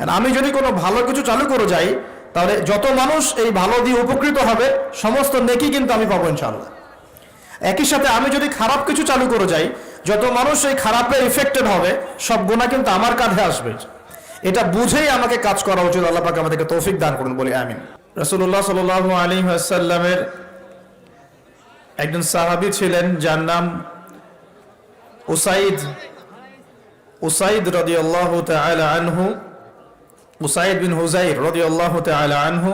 আর আমি যদি কোনো ভালো কিছু চালু করে যাই, তাহলে যত মানুষ এই ভালো দিয়ে উপকৃত হবে সমস্ত নেকি কিন্তু আমি পাবো ইনশাআল্লাহ। একই সাথে আমি যদি খারাপ কিছু চালু করে যাই, যত মানুষ এই খারাপে ইফেক্টেড হবে সব গুনাহ কিন্তু আমার কাঁধে আসবে। এটা বুঝেই আমাকে কাজ করা উচিত। আল্লাহ পাক আমাদেরকে তৌফিক দান করুন, বলি আমিন। রাসূলুল্লাহ সাল্লাল্লাহু আলাইহি ওয়াসাল্লামের একজন সাহাবী ছিলেন যার নাম উসাইদ রাদিয়াল্লাহু তাআলা আনহু, উসাইদ বিন হুযাইর রাদিয়াল্লাহু তাআলা আনহু।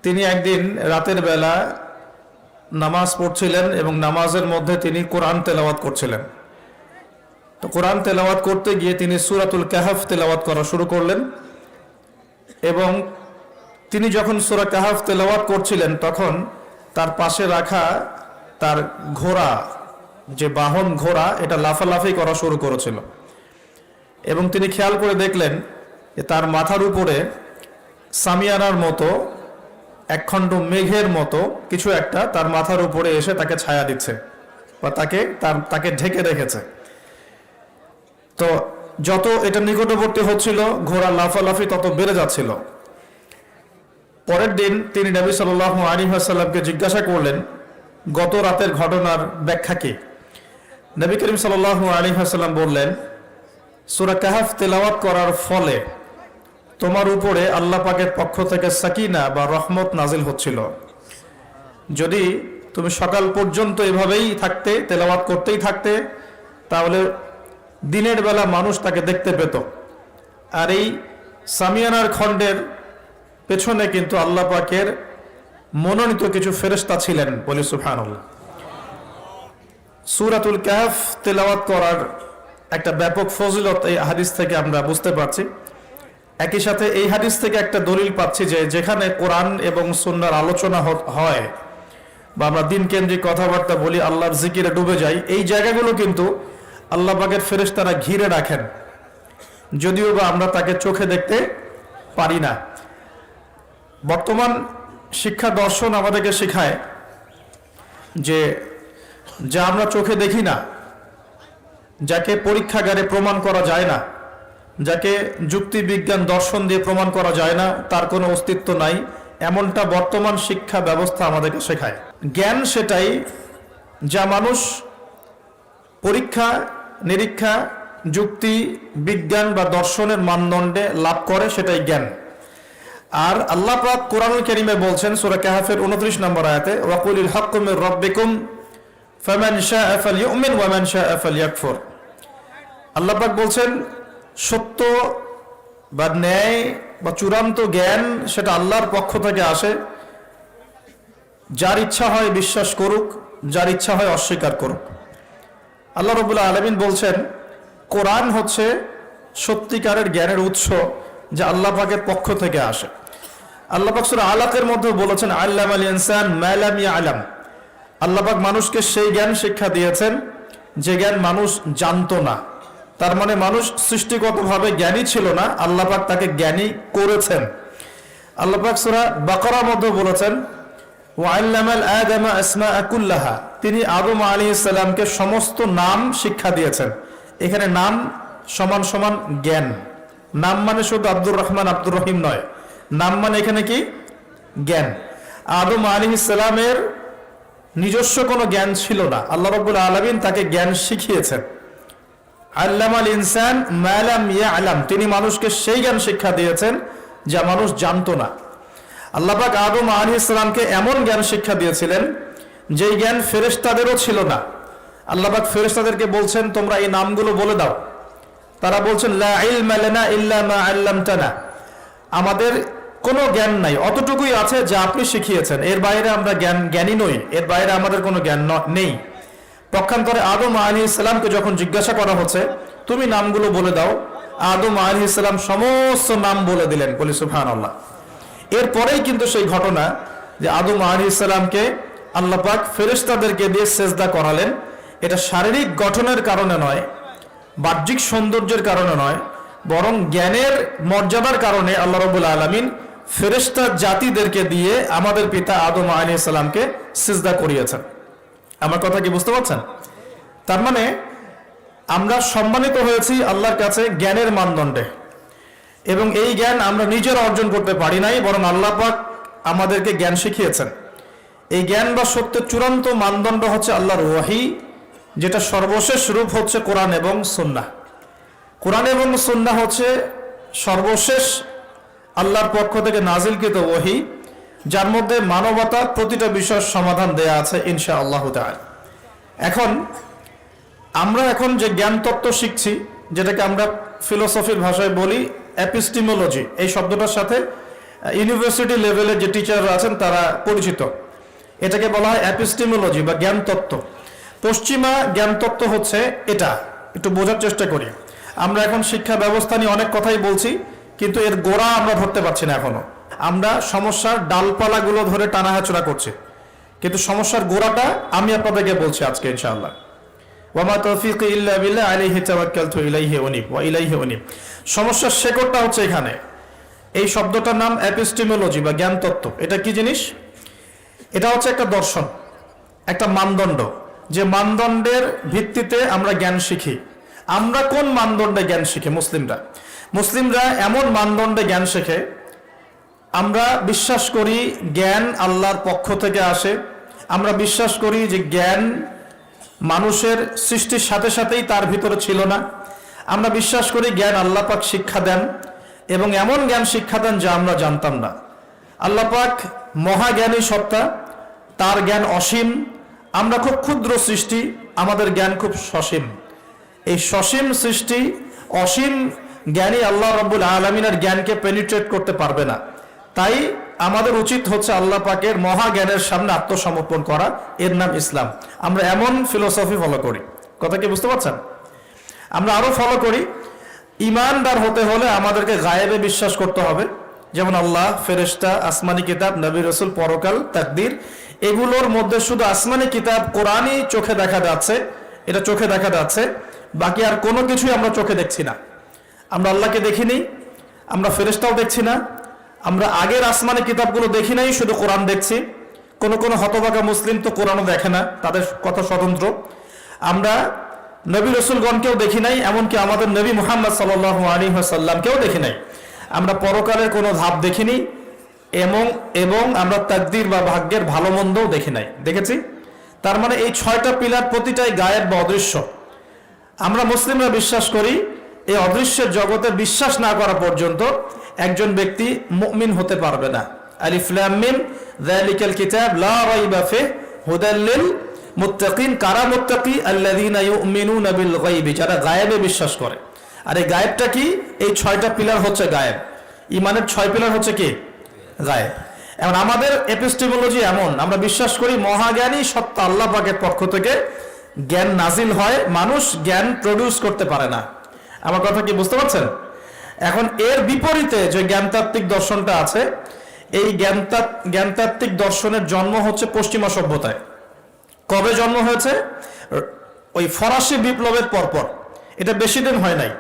তিনি একদিন রাতের বেলা নামাজ পড়ছিলেন এবং নামাজের মধ্যে তিনি কোরআন তেলাওয়াত করছিলেন। তো কোরআন তেলাওয়াত করতে গিয়ে তিনি সূরাতুল কাহফ তেলাওয়াত করা শুরু করলেন এবং তিনি যখন সূরা কাহফ তেলাওয়াত করছিলেন তখন তার পাশে রাখা তার ঘোড়া, যে বাহন ঘোড়া, এটা লাফালাফি করা শুরু করেছিল এবং তিনি খেয়াল করে দেখলেন যে তার মাথার উপরে সামিয়ানার মতো একখণ্ড মেঘের মতো কিছু একটা তার মাথার উপরে এসে তাকে ছায়া দিচ্ছে বা তাকে ঢেকে রেখেছে। তো যত এটা নিকটবর্তী হচ্ছিল ঘোড়া লাফালাফি তত বেড়ে যাচ্ছিল। পরের দিন তিনি নবী সাল্লাল্লাহু আলাইহি ওয়াসাল্লামকে জিজ্ঞাসা করলেন গত রাতের ঘটনার ব্যাখ্যা কি। নবী করিম সাল্লাল্লাহু আলাইহি ওয়াসাল্লাম বললেন, সূরা কাহফ তেলাওয়াত করার ফলে তোমার উপরে আল্লাহ পাকের পক্ষ থেকে সাকিনা বা রহমত নাজিল হচ্ছিল। যদি তুমি সকাল পর্যন্ত এভাবেই থাকতে, তেলাওয়াত করতেই থাকতে, তাহলে দিনের বেলা মানুষ তাকে দেখতে পেত। আর এই সামিয়ানার খণ্ডের পেছনে কিন্তু আল্লাহ পাকের মনোনীত কিছু ফেরেশতা ছিলেন, বলি সুবহানাল্লাহ। সূরাতুল কাহফ তেলাওয়াত করার একটা ব্যাপক ফজিলত এই হাদিস থেকে আমরা বুঝতে পারছি। একই সাথে এই হাদিস থেকে একটা দলিল পাচ্ছি যে যেখানে কোরআন এবং সুন্নাহর আলোচনা হয় বা আমরা দিন কেন্দ্রিক কথাবার্তা বলি, আল্লাহর জিকিরে ডুবে যাই, এই জায়গাগুলো কিন্তু আল্লাহ পাকের ফেরেশতারা ঘিরে রাখেন, যদিও বা আমরা তাকে চোখে দেখতে পারি না। বর্তমান শিক্ষা দর্শন আমাদেরকে শেখায় যে যা আমরা চোখে দেখি না, যাকে পরীক্ষাগারে প্রমাণ করা যায় না, যাকে যুক্তি বিজ্ঞান দর্শন দিয়ে প্রমাণ করা যায় না, তার কোনো অস্তিত্ব নাই, এমনটা বর্তমান শিক্ষা ব্যবস্থা আমাদেরকে শেখায়। জ্ঞান সেটাই যা মানুষ পরীক্ষা নিরীক্ষা, যুক্তি বিজ্ঞান বা দর্শনের মানদণ্ডে লাভ করে, সেটাই জ্ঞান। আর আল্লাহ পাক কোরআনুল কারীমে বলছেন সূরা কাহফের 29 নম্বর আয়াতে, ওয়াকুলিল হাক্কু মির রাব্বিকুম ফামান শাআ ফালইউমিন ওয়া মান শাআ ফালইয়াকফুর। আল্লাহ পাক বলছেন সত্য বা ন্যায় বা চূড়ান্ত জ্ঞান সেটা আল্লাহর পক্ষ থেকে আসে। যার ইচ্ছা হয় বিশ্বাস করুক, যার ইচ্ছা হয় অস্বীকার করুক। আল্লাহ রাব্বুল আলামিন বলছেন কোরআন হচ্ছে সত্যিকারের জ্ঞানের উৎস, যা আল্লাহ পাকের পক্ষ থেকে আসে। আল্লাহ পাক সূরা আলাকের মধ্যে বলেছেন আল্লামাল ইনসান মা লাম ইয়ালাম। আল্লাহ পাক মানুষকে সেই জ্ঞান শিক্ষা দিয়েছেন যে জ্ঞান মানুষ জানতো না। তার মানে মানুষ সৃষ্টিগতভাবে জ্ঞানী ছিল না, আল্লাহ পাক তাকে জ্ঞানী করেছেন। আল্লাহ পাক সূরা বাকারার মধ্যে বলেছেন ওয়া আল্লামাল আদামা আসমাআ কুল্লাহা। তিনি আদম আলাইহিস সালামকে সমস্ত নাম শিক্ষা দিয়েছেন। এখানে নাম সমান সমান জ্ঞান। নাম মানে শুধু আব্দুর রহমান আব্দুর রহিম নয়, নাম মানে এখানে কি জ্ঞান। আদম আলাইহিস সালামের নিজস্ব কোনো জ্ঞান ছিল না, আল্লাহ রাব্বুল আলামিন তাকে জ্ঞান শিখিয়েছেন। আল্লামাল ইনসান মা লাম ইয়ালাম, তিনি মানুষকে সেই জ্ঞান শিক্ষা দিয়েছেন যা মানুষ জানতো না। আল্লাহ পাক আদম আলাইহিস সালামকে এমন জ্ঞান শিক্ষা দিয়েছিলেন যেই জ্ঞান ফেরেশতাদেরও ছিল না। আল্লাহ পাক ফেরেশতাদেরকে বলছেন তোমরা এই নামগুলো বলে দাও। তারা বলছেন লা ইলমা লানা ইল্লা মা আল্লামতানা, আমাদের কোনো জ্ঞান নাই, অতটুকুই আছে যা আপনি শিখিয়েছেন, এর বাইরে আমরা জ্ঞানী নই, এর বাইরে আমাদের কোনো জ্ঞান নেই। পক্ষান্তরে আদম আলাইহিস সালামকে যখন জিজ্ঞাসা করা হচ্ছে তুমি নামগুলো বলে দাও, আদম আলাইহিস সালাম সমস্ত নাম বলে দিলেন, বলি সুবহানাল্লাহ। এরপরেই কিন্তু সেই ঘটনা যে আদম আলাইহিস সালামকে আল্লাহ পাক ফেরেশতাদেরকে দিয়ে সেজদা করালেন। এটা শারীরিক গঠনের কারণে নয়, বাহ্যিক সৌন্দর্যের কারণে নয়, বরং জ্ঞানের মর্যাদার কারণে আল্লাহ রাব্বুল আলামিন ফেরেশতা জাতিদেরকে দিয়ে আমাদের পিতা আদম আলাইহিস সালামকে সিজদা করিয়েছেন। আমার কথা কি বুঝতে পারছেন? তার মানে আমরা সম্মানিত হয়েছি আল্লাহর কাছে জ্ঞানের মানদণ্ডে। এবং এই জ্ঞান আমরা নিজেরা অর্জন করতে পারি নাই, বরং আল্লাহ পাক আমাদেরকে জ্ঞান শিখিয়েছেন। এই জ্ঞান বা সত্যের চূড়ান্ত মানদণ্ড হচ্ছে আল্লাহর ওয়াহি, যেটা সর্বশেষ রূপ হচ্ছে কোরআন এবং সুন্নাহ। কোরআন এবং সুন্নাহ হচ্ছে সর্বশেষ আল্লাহর পক্ষ থেকে নাজিলকৃত ওয়াহি, যার মধ্যে মানবতার প্রতিটা বিষয়ের সমাধান দেয়া আছে ইনশাআল্লাহ তাআলা। আমরা এখন যে জ্ঞান তত্ত্ব শিখছি, যেটাকে আমরা ফিলোসফির ভাষায় বলি এপিস্টিমোলজি, এই শব্দটার সাথে ইউনিভার্সিটি লেভেলের যে টিচাররা আছেন তারা পরিচিত। এটাকে বলা হয় এপিস্টিমোলজি বা জ্ঞান তত্ত্ব। পশ্চিমা জ্ঞান তত্ত্ব হচ্ছে এটা, একটু বোঝার চেষ্টা করি। আমরা এখন শিক্ষা ব্যবস্থা নিয়ে অনেক কথাই বলছি, কিন্তু এর গোড়া আমরা ধরতে পারছি না এখনো। আমরা সমস্যার ডালপালাগুলো ধরে টানাহাচড়া করছি, কিন্তু সমস্যার গোড়াটা আমি আপনাদেরকে বলছি আজকে ইনশাআল্লাহ। ওয়ামা তৌফিকি ইল্লা বিল্লাহ আলাইহি তাওয়াক্কালতু ইলাইহি উনীব ওয়া ইলাইহি উনীব। সমস্যার শেকড়টা হচ্ছে এখানে। এই শব্দটার নাম এপিস্টিমোলজি বা জ্ঞান তত্ত্ব। এটা কি জিনিস? এটা হচ্ছে একটা দর্শন, একটা মানদণ্ড, যে মানদণ্ডের ভিত্তিতে আমরা জ্ঞান শিখি। আমরা কোন মানদণ্ডে জ্ঞান শিখি? মুসলিমরা এমন মানদণ্ডে জ্ঞান শেখে, আমরা বিশ্বাস করি জ্ঞান আল্লাহর পক্ষ থেকে আসে। আমরা বিশ্বাস করি যে জ্ঞান মানুষের সৃষ্টির সাথে সাথেই তার ভিতরে ছিল না। আমরা বিশ্বাস করি জ্ঞান আল্লাহ পাক শিক্ষা দেন, এবং এমন জ্ঞান শিক্ষা দেন যা আমরা জানতাম না। আল্লাহ পাক মহাজ্ঞানী সত্তা, তার জ্ঞান অসীম। আমরা খুব ক্ষুদ্র সৃষ্টি, আমাদের জ্ঞান খুব সসীম। এই সসীম সৃষ্টি অসীম জ্ঞানী আল্লাহ রাব্বুল আলামিনের জ্ঞানকে পেনিট্রেট করতে পারবে না। তাই আমাদের উচিত হচ্ছে আল্লাহ পাকের মহাজ্ঞানের সামনে আত্মসমর্পণ করা, এর নাম ইসলাম। আমরা এমন ফিলোসফি ফলো করি, কথা কি বুঝতে পারছেন? আমরা আরো ফলো করি, ইমানদার হতে হলে আমাদেরকে গায়েবে বিশ্বাস করতে হবে, যেমন আল্লাহ, ফেরেশতা, আসমানি কিতাব, নবী রাসূল, পরকাল, তাকদীর। এগুলোর মধ্যে শুধু আসমানি কিতাব কোরআনই চোখে দেখা যাচ্ছে, এটা চোখে দেখা যাচ্ছে, বাকি আর কোনো কিছুই আমরা চোখে দেখছি না। আমরা আল্লাহকে দেখিনি, আমরা ফেরেশতাও দেখছি না, আমরা আগের আসমানি কিতাবগুলো দেখি নাই, শুধু কোরআন দেখছি। কোনো হতভাগা মুসলিম তো কোরআনও দেখে না, তাদের কথা স্বতন্ত্র। আমরা নবী রাসূলগণকেও দেখি নাই, এমনকি আমাদের নবী মুহাম্মদ সাল্লাল্লাহু আলাইহি ওয়াসাল্লামকেও দেখি নাই। আমরা পরকালের কোনো ধাপ দেখিনি, এবং আমরা তাকদীর বা ভাগ্যের ভালো মন্দও দেখি নাই। দেখেছি? তার মানে এই 6টা পিলার প্রতিটাই গায়েব বা অদৃশ্য। আমরা মুসলিমরা বিশ্বাস করি এই অদৃশ্যের জগতে বিশ্বাস না করা পর্যন্ত একজন ব্যক্তি মুমিন হতে পারবে না। আলিফ লাম মিম যালিকাল কিতাব লা রাইবা ফিহি হুদাল লিল মুত্তাকিন। কারা মুত্তাকি? আল্লাযীনা ইউমিনুনা বিল গায়বি, যারা গায়েবে বিশ্বাস করে। আর এই গায়েবটা কি? এই 6টা পিলার হচ্ছে গায়েব। ইমানের 6 পিলার হচ্ছে কি? গায়েব। এখন আমাদের এপিস্টিমোলজি এমন, আমরা বিশ্বাস করি মহাজ্ঞানী সত্তা আল্লাহ পাকের পক্ষ থেকে জ্ঞান নাজিল হয়, মানুষ জ্ঞান প্রডিউস করতে পারে না। আমার কথা কি বুঝতে পারছেন? এখন এর বিপরীতে যে জ্ঞানতাত্ত্বিক দর্শনটা আছে, এই জ্ঞানতাত্ত্বিক দর্শনের জন্ম হচ্ছে পশ্চিমা সভ্যতায়। কবে জন্ম হয়েছে? ওই ফরাসি বিপ্লবের পরপর। এটা বেশি দিন হয় নাই।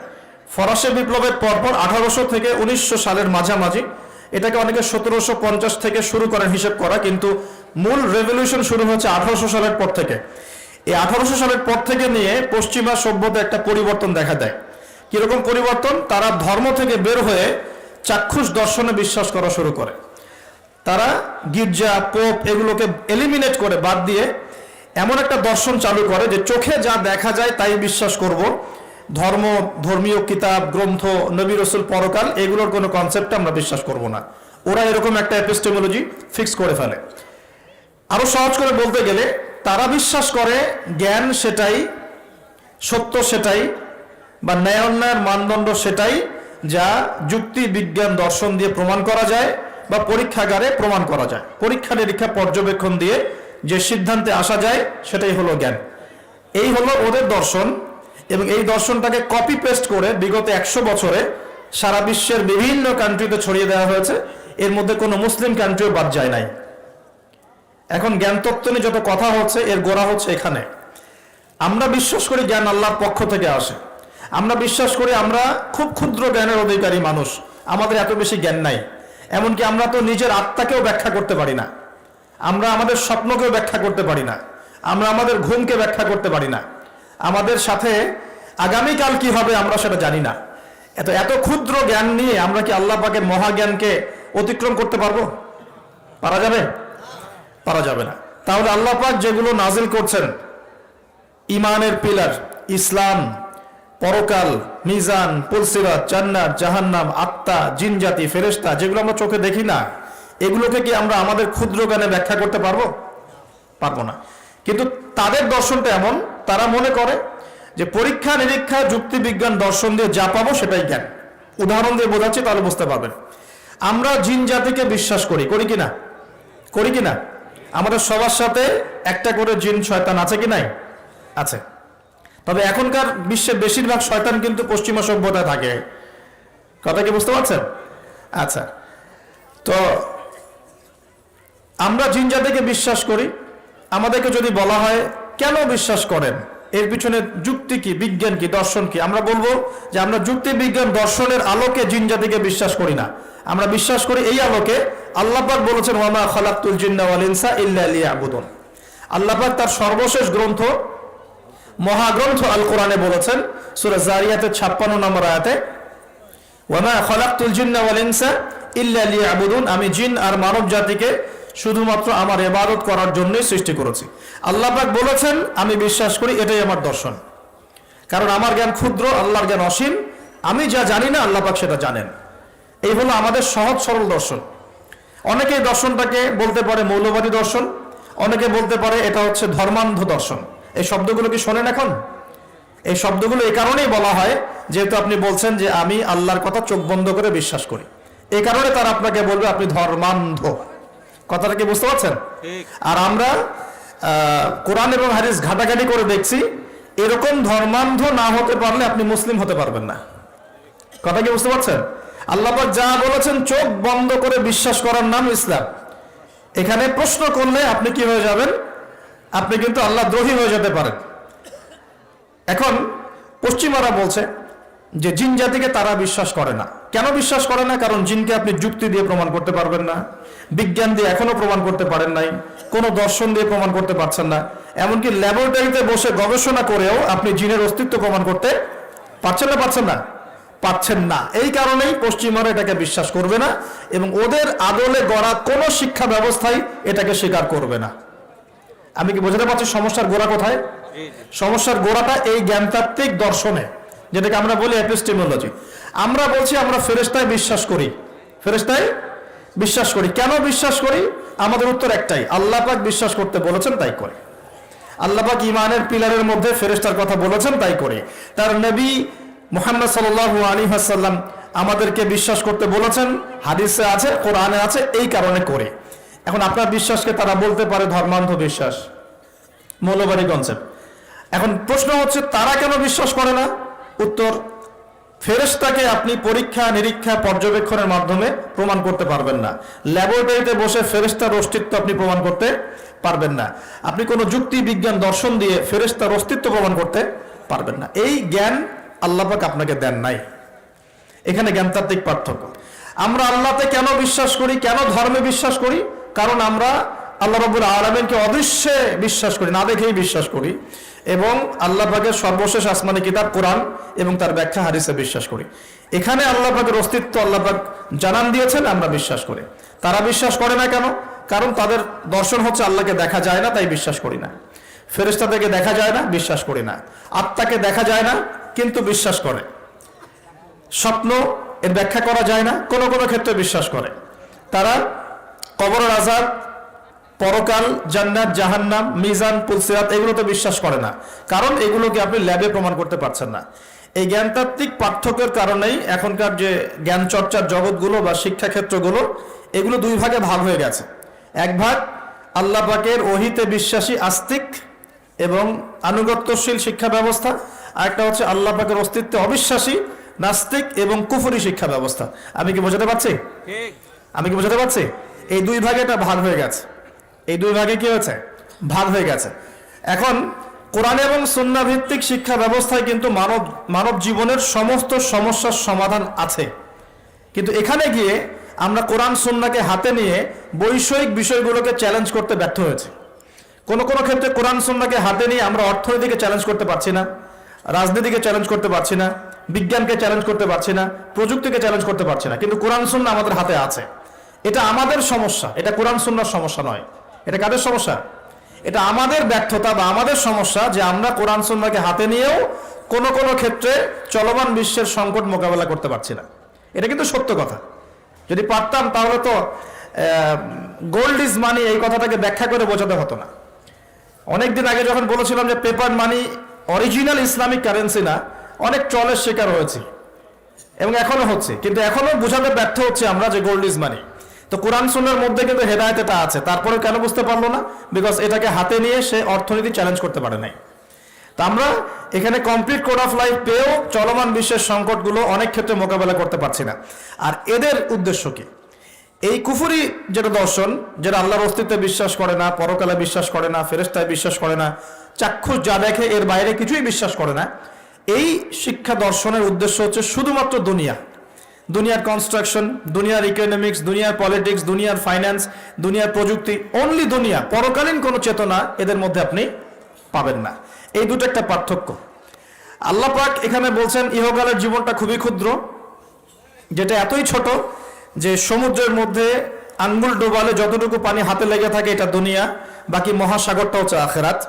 ফরাসি বিপ্লবের পরপর 1800 থেকে 1900 সালের মাঝামাঝি, এটাকে অনেকে 1750 থেকে শুরু করেন হিসেব করা, কিন্তু মূল রেভলিউশন শুরু হচ্ছে 1800 সালের পর থেকে। এই 1800 সালের পর থেকে নিয়ে পশ্চিমা সভ্যতা একটা পরিবর্তন দেখা দেয়। কিরকম পরিবর্তন? তারা ধর্ম থেকে বের হয়ে চাক্ষুষ দর্শনে বিশ্বাস করা শুরু করে। তারা গির্জা, পোপ এগুলোকে এলিমিনেট করে, বাদ দিয়ে এমন একটা দর্শন চালু করে যে চোখে যা দেখা যায় তাই বিশ্বাস করব। ধর্মীয় কিতাব, গ্রন্থ, নবী রাসূল, পরকাল, এগুলোর কোনো কনসেপ্ট আমরা বিশ্বাস করব না। ওরা এরকম একটা এপিস্টেমোলজি ফিক্স করে ফেলে। আরো সহজ করে বলতে গেলে, তারা বিশ্বাস করে জ্ঞান সেটাই, সত্য সেটাই, বা ন্যায় অন্যায়ের মানদণ্ড সেটাই যা যুক্তি, বিজ্ঞান, দর্শন দিয়ে প্রমাণ করা যায় বা পরীক্ষাগারে প্রমাণ করা যায়। পরীক্ষা নিরীক্ষা পর্যবেক্ষণ দিয়ে যে সিদ্ধান্তে আসা যায় সেটাই হলো জ্ঞান। এই হলো ওদের দর্শন, এবং এই দর্শনটাকে কপি পেস্ট করে বিগত 100 বছরে সারা বিশ্বের বিভিন্ন কান্ট্রিতে ছড়িয়ে দেওয়া হয়েছে। এর মধ্যে কোনো মুসলিম কান্ট্রিও বাদ যায় নাই। এখন জ্ঞান তত্ত্ব নিয়ে যত কথা হচ্ছে, এর গোড়া হচ্ছে এখানে। আমরা বিশ্বাস করি জ্ঞান আল্লাহর পক্ষ থেকে আসে। আমরা বিশ্বাস করি আমরা খুব ক্ষুদ্র জ্ঞানের অধিকারী মানুষ, আমাদের এত বেশি জ্ঞান নাই। এমনকি আমরা তো নিজের আত্মাকেও ব্যাখ্যা করতে পারি না, আমরা আমাদের স্বপ্নকেও ব্যাখ্যা করতে পারি না, আমরা আমাদের ঘুমকে ব্যাখ্যা করতে পারি না, আমাদের সাথে আগামীকাল কি হবে আমরা সেটা জানি না। এত এত ক্ষুদ্র জ্ঞান নিয়ে আমরা কি আল্লাহ পাকের মহাজ্ঞানকে অতিক্রম করতে পারবো? পারা যাবে? পারা যাবে না। তাহলে আল্লাহ পাক যেগুলো নাজিল করছেন, ইমানের পিলার, ইসলাম, পরকাল, মিজান, পুলসিরাত, জান্নাত, জাহান্নাম, আত্মা, জিনজাতি, ফেরেশতা, যেগুলো আমরা চোখে দেখি না, এগুলোকে কি আমরা আমাদের ক্ষুদ্র জ্ঞানে ব্যাখ্যা করতে পারবো? পারবো না। কিন্তু তাদের দর্শনটা এমন, তারা মনে করে যে পরীক্ষা নিরীক্ষা যুক্তি বিজ্ঞান দর্শন দিয়ে যা পাবো সেটাই জ্ঞান। উদাহরণ দিয়ে বোঝাচ্ছি, তাহলে বুঝতে পারবেন। আমরা জিন জাতিকে বিশ্বাস করি, করি কিনা? করি কিনা? আমাদের সবার সাথে একটা করে জিন শয়তান আছে কি নাই? আছে। তবে এখনকার বিশ্বের বেশিরভাগ শয়তান কিন্তু পশ্চিমা সভ্যতায় থাকে। কথা কি বুঝতে পারছেন? আচ্ছা, তো আমরা জিন জাতিকে বিশ্বাস করি। আমাদেরকে যদি বলা হয় কেন বিশ্বাস করেন, এর পিছনে যুক্তি কি, বিজ্ঞান কি, দর্শন কি, আমরা বলবো যে আমরা যুক্তি বিজ্ঞান দর্শনের আলোকে জিন জাতিকে বিশ্বাস করি না। আমরা বিশ্বাস করি এই আলোকে আল্লাহ পাক বলেছেন ওয়া মা খালাকতুল জিন্না ওয়াল ইনসা ইল্লা লিয়াবুদুন। আল্লাহ পাক তার সর্বশেষ গ্রন্থ, মহাগ্রন্থ আল কোরআনে বলেছেন সূরা জারিয়াতের 56 নম্বর আয়াতে, ওয়া মা খালাকতুল জিন্না ওয়াল ইনসা ইল্লা লিয়াবুদুন, আমি জিন আর মানব জাতিকে শুধুমাত্র আমার ইবাদত করার জন্যই সৃষ্টি করেছি। আল্লাহ পাক বলেছেন, আমি বিশ্বাস করি, এটাই আমার দর্শন। কারণ আমার জ্ঞান ক্ষুদ্র, আল্লাহর জ্ঞান অসীম। আমি যা জানি না আল্লাহ পাক সেটা জানেন। এই হলো আমাদের সহজ সরল দর্শন। অনেকে দর্শনটাকে বলতে পারে মৌলবাদী দর্শন, অনেকে বলতে পারে এটা হচ্ছে ধর্মান্ধ দর্শন। এই শব্দগুলো কি শোনেন এখন? এই শব্দগুলো এই কারণেই বলা হয় যেহেতু আপনি বলছেন যে আমি আল্লাহর কথা চোখ বন্ধ করে বিশ্বাস করি, এই কারণে তারা আপনাকে বলবে আপনি ধর্মান্ধ। কথাটা কি বুঝতে পারছেন? আর আমরা কোরআন এবং হাদিস ঘাটাঘাটি করে দেখছি, এরকম ধর্মান্ধ না হতে পারলে আপনি মুসলিম হতে পারবেন না। কথা কি বুঝতে পারছেন? আল্লাহ পাক যা বলেছেন চোখ বন্ধ করে বিশ্বাস করার নাম ইসলাম। এখানে প্রশ্ন করলে আপনি কি হয়ে যাবেন? আপনি কিন্তু আল্লাহ দ্রোহী হয়ে যেতে পারেন। এখন পশ্চিমারা বলছে যে জিন জাতিকে তারা বিশ্বাস করে না। কেন বিশ্বাস করে না? কারণ জিনকে আপনি যুক্তি দিয়ে প্রমাণ করতে পারবেন না, বিজ্ঞান দিয়ে এখনো প্রমাণ করতে পারেন নাই, কোনো দর্শন দিয়ে প্রমাণ করতে পারছেন না। এমনকি ল্যাবরেটরিতে বসে গবেষণা করেও আপনি জিনের অস্তিত্ব প্রমাণ করতে পারছেন না, পারছেন না, পাচ্ছেন না। এই কারণেই পশ্চিমারা এটাকে বিশ্বাস করবে না এবং ওদের আদলে গড়া কোনো শিক্ষা ব্যবস্থাই এটাকে স্বীকার করবে না। আমি কি বোঝাতে পারছি সমস্যার গোড়া কোথায়? সমস্যার গোড়াটা এই জ্ঞানতাত্ত্বিক দর্শনে, যেটাকে আমরা বলি এপিস্টেমোলজি। আমরা বলছি আমরা ফেরেশতায় বিশ্বাস করি, ফেরেশতায় বিশ্বাস করি। কেন বিশ্বাস করি? আমাদের উত্তর একটাই, আল্লাহ পাক বিশ্বাস করতে বলেছেন তাই করি। আল্লাহ পাক ইমানের পিলারের মধ্যে ফেরেশতার কথা বলেছেন তাই করি। তার নবী মুহাম্মদ সাল্লাল্লাহু আলাইহি ওয়াসাল্লাম আমাদেরকে বিশ্বাস করতে বলেছেন, হাদিসে আছে, কোরআনে আছে, এই কারণে করি। এখন আপনার বিশ্বাসকে তারা বলতে পারে ধর্মান্ধ বিশ্বাস, মৌলবাদী কনসেপ্ট। এখন প্রশ্ন হচ্ছে তারা কেন বিশ্বাস করে না? উত্তর, ফেরেশতাকে আপনি পরীক্ষা নিরীক্ষা পর্যবেক্ষণের মাধ্যমে প্রমাণ করতে পারবেন না। ল্যাবরেটরিতে বসে ফেরেশতার অস্তিত্ব আপনি প্রমাণ করতে পারবেন না। আপনি কোনো যুক্তি বিজ্ঞান দর্শন দিয়ে ফেরেশতার অস্তিত্ব প্রমাণ করতে পারবেন না। এই জ্ঞান আল্লাহ পাক আপনাকে দেন নাই। এখানে জ্ঞানতাত্ত্বিক পার্থক্য। আমরা আল্লাহতে কেন বিশ্বাস করি, কেন ধর্মে বিশ্বাস করি? কারণ আমরা আল্লাহ রাব্বুল আলামিনকে অদৃশ্যে বিশ্বাস করি, না দেখেই বিশ্বাস করি, এবং আল্লাহ পাকের সর্বশেষ আসমানি কিতাব কোরআন এবং তার ব্যাখ্যা হাদিসে বিশ্বাস করি। এখানে আল্লাহ পাকের অস্তিত্ব আল্লাহ পাক জানান দিয়েছেন, আমরা বিশ্বাস করি। তারা বিশ্বাস করে না কেন? কারণ তাদের দর্শন হচ্ছে আল্লাহকে দেখা যায় না, তাই বিশ্বাস করি না। ফেরেশতাদেরকে দেখা যায় না, বিশ্বাস করি না। আত্মাকে দেখা যায় না কিন্তু বিশ্বাস করে। স্বপ্ন এর ব্যাখ্যা করা যায় না, কোনো কোনো ক্ষেত্রে বিশ্বাস করে। তারা কবরের আযাব, পরকাল, জান্নাত, জাহান্নাম, মিজান, পুলসিরাত এগুলোতে বিশ্বাস করে না, কারণ এগুলোকে আপনি ল্যাবে প্রমাণ করতে পারছেন না। এই জ্ঞানতাত্ত্বিক পার্থক্যের কারণেই এখনকার যে জ্ঞান চর্চার জগৎগুলো বা শিক্ষাক্ষেত্রগুলো, এগুলো দুই ভাগে ভাগ হয়ে গেছে। এক ভাগ আল্লাহ পাকের ওহিতে বিশ্বাসী আস্তিক এবং আনুগত্যশীল শিক্ষা ব্যবস্থা, আরেকটা হচ্ছে আল্লাহ পাকের অস্তিত্বে অবিশ্বাসী নাস্তিক এবং কুফরি শিক্ষা ব্যবস্থা। আমি কি বোঝাতে পারছি? আমি কি বোঝাতে পারছি? এই দুই ভাগে এটা ভাগ হয়ে গেছে। এই দুই ভাগে কি হয়েছে? ভাগ হয়ে গেছে। এখন কোরআন এবং সুন্নাহ ভিত্তিক শিক্ষা ব্যবস্থায় কিন্তু মানব জীবনের সমস্ত সমস্যার সমাধান আছে। কিন্তু এখানে গিয়ে আমরা কোরআন সুন্নাহকে হাতে নিয়ে বৈষয়িক বিষয়গুলোকে চ্যালেঞ্জ করতে ব্যর্থ হয়েছে। কোনো কোনো ক্ষেত্রে কোরআন সুন্নাহকে হাতে নিয়ে আমরা অর্থনীতিকে চ্যালেঞ্জ করতে পারছি না, রাজনীতিকে চ্যালেঞ্জ করতে পারছি না, বিজ্ঞানকে চ্যালেঞ্জ করতে পারছি না, প্রযুক্তিকে চ্যালেঞ্জ করতে পারছি না, কিন্তু কোরআন সুন্নাহ আমাদের হাতে আছে। এটা আমাদের সমস্যা, এটা কোরআন সুন্নাহর সমস্যা নয়। এটা কাদের সমস্যা? এটা আমাদের ব্যর্থতা বা আমাদের সমস্যা, যে আমরা কোরআন সুন্নাহকে হাতে নিয়েও কোনো কোনো ক্ষেত্রে চলমান বিশ্বের সংকট মোকাবেলা করতে পারছি না। এটা কিন্তু সত্য কথা। যদি পারতাম তাহলে তো গোল্ড ইজ মানি এই কথাটাকে ব্যাখ্যা করে বোঝাতে হতো না। অনেকদিন আগে যখন বলেছিলাম যে পেপার মানি অরিজিনাল ইসলামিক কারেন্সি না, অনেক ট্রলের শিকার হয়েছে এবং এখনো হচ্ছে, কিন্তু এখনো বোঝাতে ব্যর্থ হচ্ছে আমরা যে গোল্ড ইজ মানি। তো কোরআন সুন্নাহর মধ্যে কিন্তু হেদায়েত এটা আছে, তারপরে কেন বুঝতে পারলো না? বিকজ এটাকে হাতে নিয়ে সে অর্থনীতি চ্যালেঞ্জ করতে পারে নাই। তো আমরা এখানে কমপ্লিট কোড অফ লাইফ পেয়েও চলমান বিশ্বের সংকটগুলো অনেক ক্ষেত্রে মোকাবেলা করতে পারছি না। আর এদের উদ্দেশ্য কি? এই কুফরি যেটা দর্শন, যেটা আল্লাহর অস্তিত্বে বিশ্বাস করে না, পরকালে বিশ্বাস করে না, ফেরেশতায় বিশ্বাস করে না, চাক্ষুষ যা দেখে এর বাইরে কিছুই বিশ্বাস করে না, এই শিক্ষা দর্শনের উদ্দেশ্য হচ্ছে শুধুমাত্র দুনিয়া, দুনিয়ার কনস্ট্রাকশন, দুনিয়ার ইকোনমিক্স, দুনিয়ার পলিটিক্স, দুনিয়ার ফাইন্যান্স, দুনিয়ার প্রযুক্তি, অনলি দুনিয়া। পরকালীন কোনো চেতনা এদের মধ্যে আপনি পাবেন না। এই দুটো একটা পার্থক্য। আল্লাহ পাক এখানে বলছেন ইহকালের জীবনটা খুবই ক্ষুদ্র, যেটা এতই ছোট যে সমুদ্রের মধ্যে আঙ্গুল ডোবালে যতটুকু পানি হাতে লেগে থাকে এটা দুনিয়া, বাকি মহাসাগরটা হচ্ছে আখেরাত।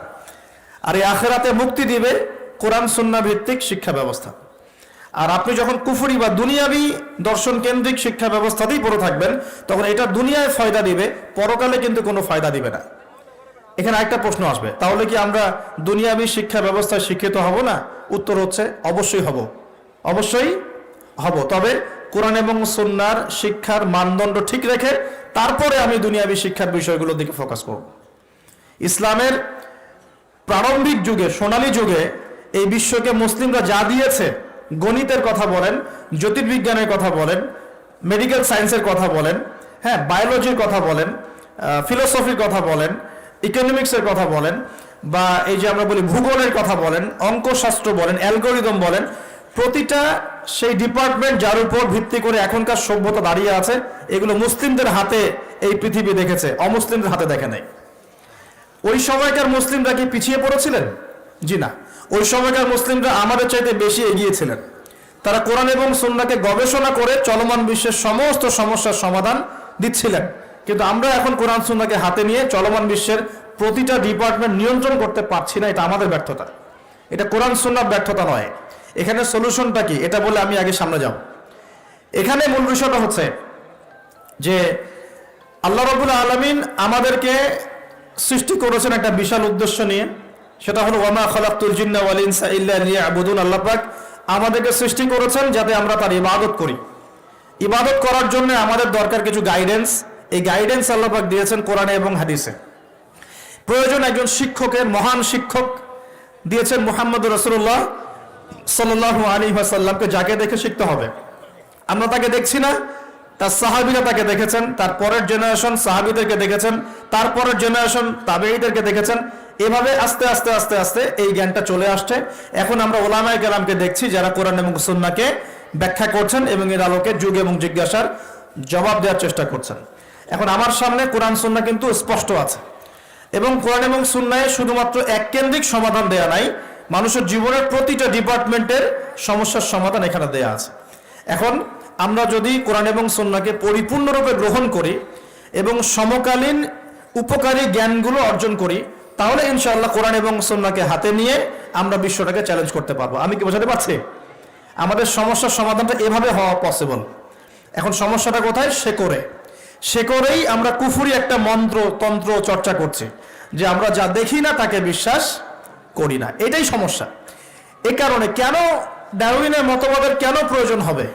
আর এই আখেরাতে মুক্তি দিবে কোরআন সুন্নাহ ভিত্তিক শিক্ষা ব্যবস্থা। আর আপনি যখন কুফরি বা দুনিয়াবি দর্শন কেন্দ্রিক শিক্ষা ব্যবস্থাতেই পড়ে থাকবেন, তখন এটা দুনিয়ায় ফায়দা দিবে, পরকালে কিন্তু কোনো ফায়দা দিবে না। এখানে একটা প্রশ্ন আসবে, তাহলে কি আমরা দুনিয়াবি শিক্ষা ব্যবস্থায় শিক্ষিত হব না? উত্তর হচ্ছে অবশ্যই হব, অবশ্যই হব। তবে কোরআন এবং সুন্নাহর শিক্ষার মানদণ্ড ঠিক রেখে তারপরে আমি দুনিয়াবি শিক্ষার বিষয়গুলোর দিকে ফোকাস করব। ইসলামের প্রারম্ভিক যুগে, সোনালী যুগে এই বিশ্বকে মুসলিমরা যা দিয়েছে, গণিতের কথা বলেন, জ্যোতির্বিজ্ঞানের কথা বলেন, মেডিকেল সায়েন্সের কথা বলেন, হ্যাঁ, বায়োলজির কথা বলেন, ফিলোসফির কথা বলেন, ইকোনমিক্সের কথা বলেন, বা এই যে আমরা বলি ভূগোলের কথা বলেন, অঙ্কশাস্ত্র বলেন, অ্যালগোরিদম বলেন, প্রতিটা সেই ডিপার্টমেন্ট যার উপর ভিত্তি করে এখনকার সভ্যতা দাঁড়িয়ে আছে, এগুলো মুসলিমদের হাতে এই পৃথিবী দেখেছে, অমুসলিমদের হাতে দেখে নাই। ওই সময়কার মুসলিমরা কি পিছিয়ে পড়েছিলেন? জি না, ওই সময়কার মুসলিমরা আমাদের চাইতে বেশি এগিয়েছিলেন। তারা কোরআন এবং সুন্নাহকে গবেষণা করে চলমান বিশ্বের সমস্ত সমস্যার সমাধান দিচ্ছিলেন। কিন্তু আমরা এখন কোরআন সুন্নাহকে হাতে নিয়ে চলমান বিশ্বের প্রতিটা ডিপার্টমেন্ট নিয়ন্ত্রণ করতে পারছি না। এটা আমাদের ব্যর্থতা, এটা কোরআন সুন্নাহর ব্যর্থতা নয়। এখানে সলিউশনটা কি, এটা বলে আমি আগে সামনে যাব। এখানে মূল বিষয়টা হচ্ছে যে আল্লাহ রাব্বুল আলামিন আমাদেরকে সৃষ্টি করেছেন একটা বিশাল উদ্দেশ্য নিয়ে, সেটা হলো ওয়ামা খালাকতুল জিন্না ওয়াল ইনসা ইল্লা লিয়াবুদুন। আল্লাহ পাক আমাদেরকে সৃষ্টি করেছেন যাতে আমরা তার ইবাদত করি। ইবাদত করার জন্য আমাদের দরকার কিছু গাইডেন্স। এই গাইডেন্স আল্লাহ পাক দিয়েছেন কোরআনে এবং হাদিসে। প্রয়োজন একজন শিক্ষকের, মহান শিক্ষক দিয়েছেন মুহাম্মদুর রাসূলুল্লাহ সাল্লাল্লাহু আলাইহি ওয়াসাল্লামকে, যাকে দেখে শিখতে হবে। আমরা তাকে দেখছি না, তার সাহাবীরা তাকে দেখেছেন, তার পরের জেনারেশন সাহাবীদেরকে দেখেছেন, তারপরের জেনারেশন তাবেঈদেরকে দেখেছেন। এভাবে আস্তে আস্তে আস্তে আস্তে এই জ্ঞানটা চলে আসছে। এখন আমরা উলামায়ে কেরামকে দেখছি যারা কোরআন এবং সুন্নাহকে ব্যাখ্যা করছেন এবং এর আলোকে যুগ এবং জিজ্ঞাসার জবাব দেওয়ার চেষ্টা করছেন। এখন আমার সামনে কোরআন সুন্নাহ কিন্তু স্পষ্ট আছে, এবং কোরআন এবং সুন্নাহে শুধুমাত্র এক কেন্দ্রিক সমাধান দেয়া নাই, মানুষের জীবনের প্রতিটা ডিপার্টমেন্টের সমস্যার সমাধান এখানে দেয়া আছে। এখন আমরা যদি কোরআন এবং সুন্নাহকে পরিপূর্ণরূপে গ্রহণ করি এবং সমকালীন উপকারী জ্ঞানগুলো অর্জন করি, তাহলে ইনশাআল্লাহ কোরআন এবং সুন্নাহকে হাতে নিয়ে আমরা বিশ্বটাকে চ্যালেঞ্জ করতে পারবো। আমি কি বোঝাতে পারছি? আমাদের সমস্যার সমাধানটা এভাবে হওয়া পসিবল। এখন সমস্যাটা কোথায়? শেকড়েই আমরা কুফরি একটা মন্ত্র তন্ত্র চর্চা করছি, যে আমরা যা দেখি না তাকে বিশ্বাস করি না। এটাই সমস্যা। এ কারণে কেন ডারউইনের মতবাদের কেন প্রয়োজন হবে?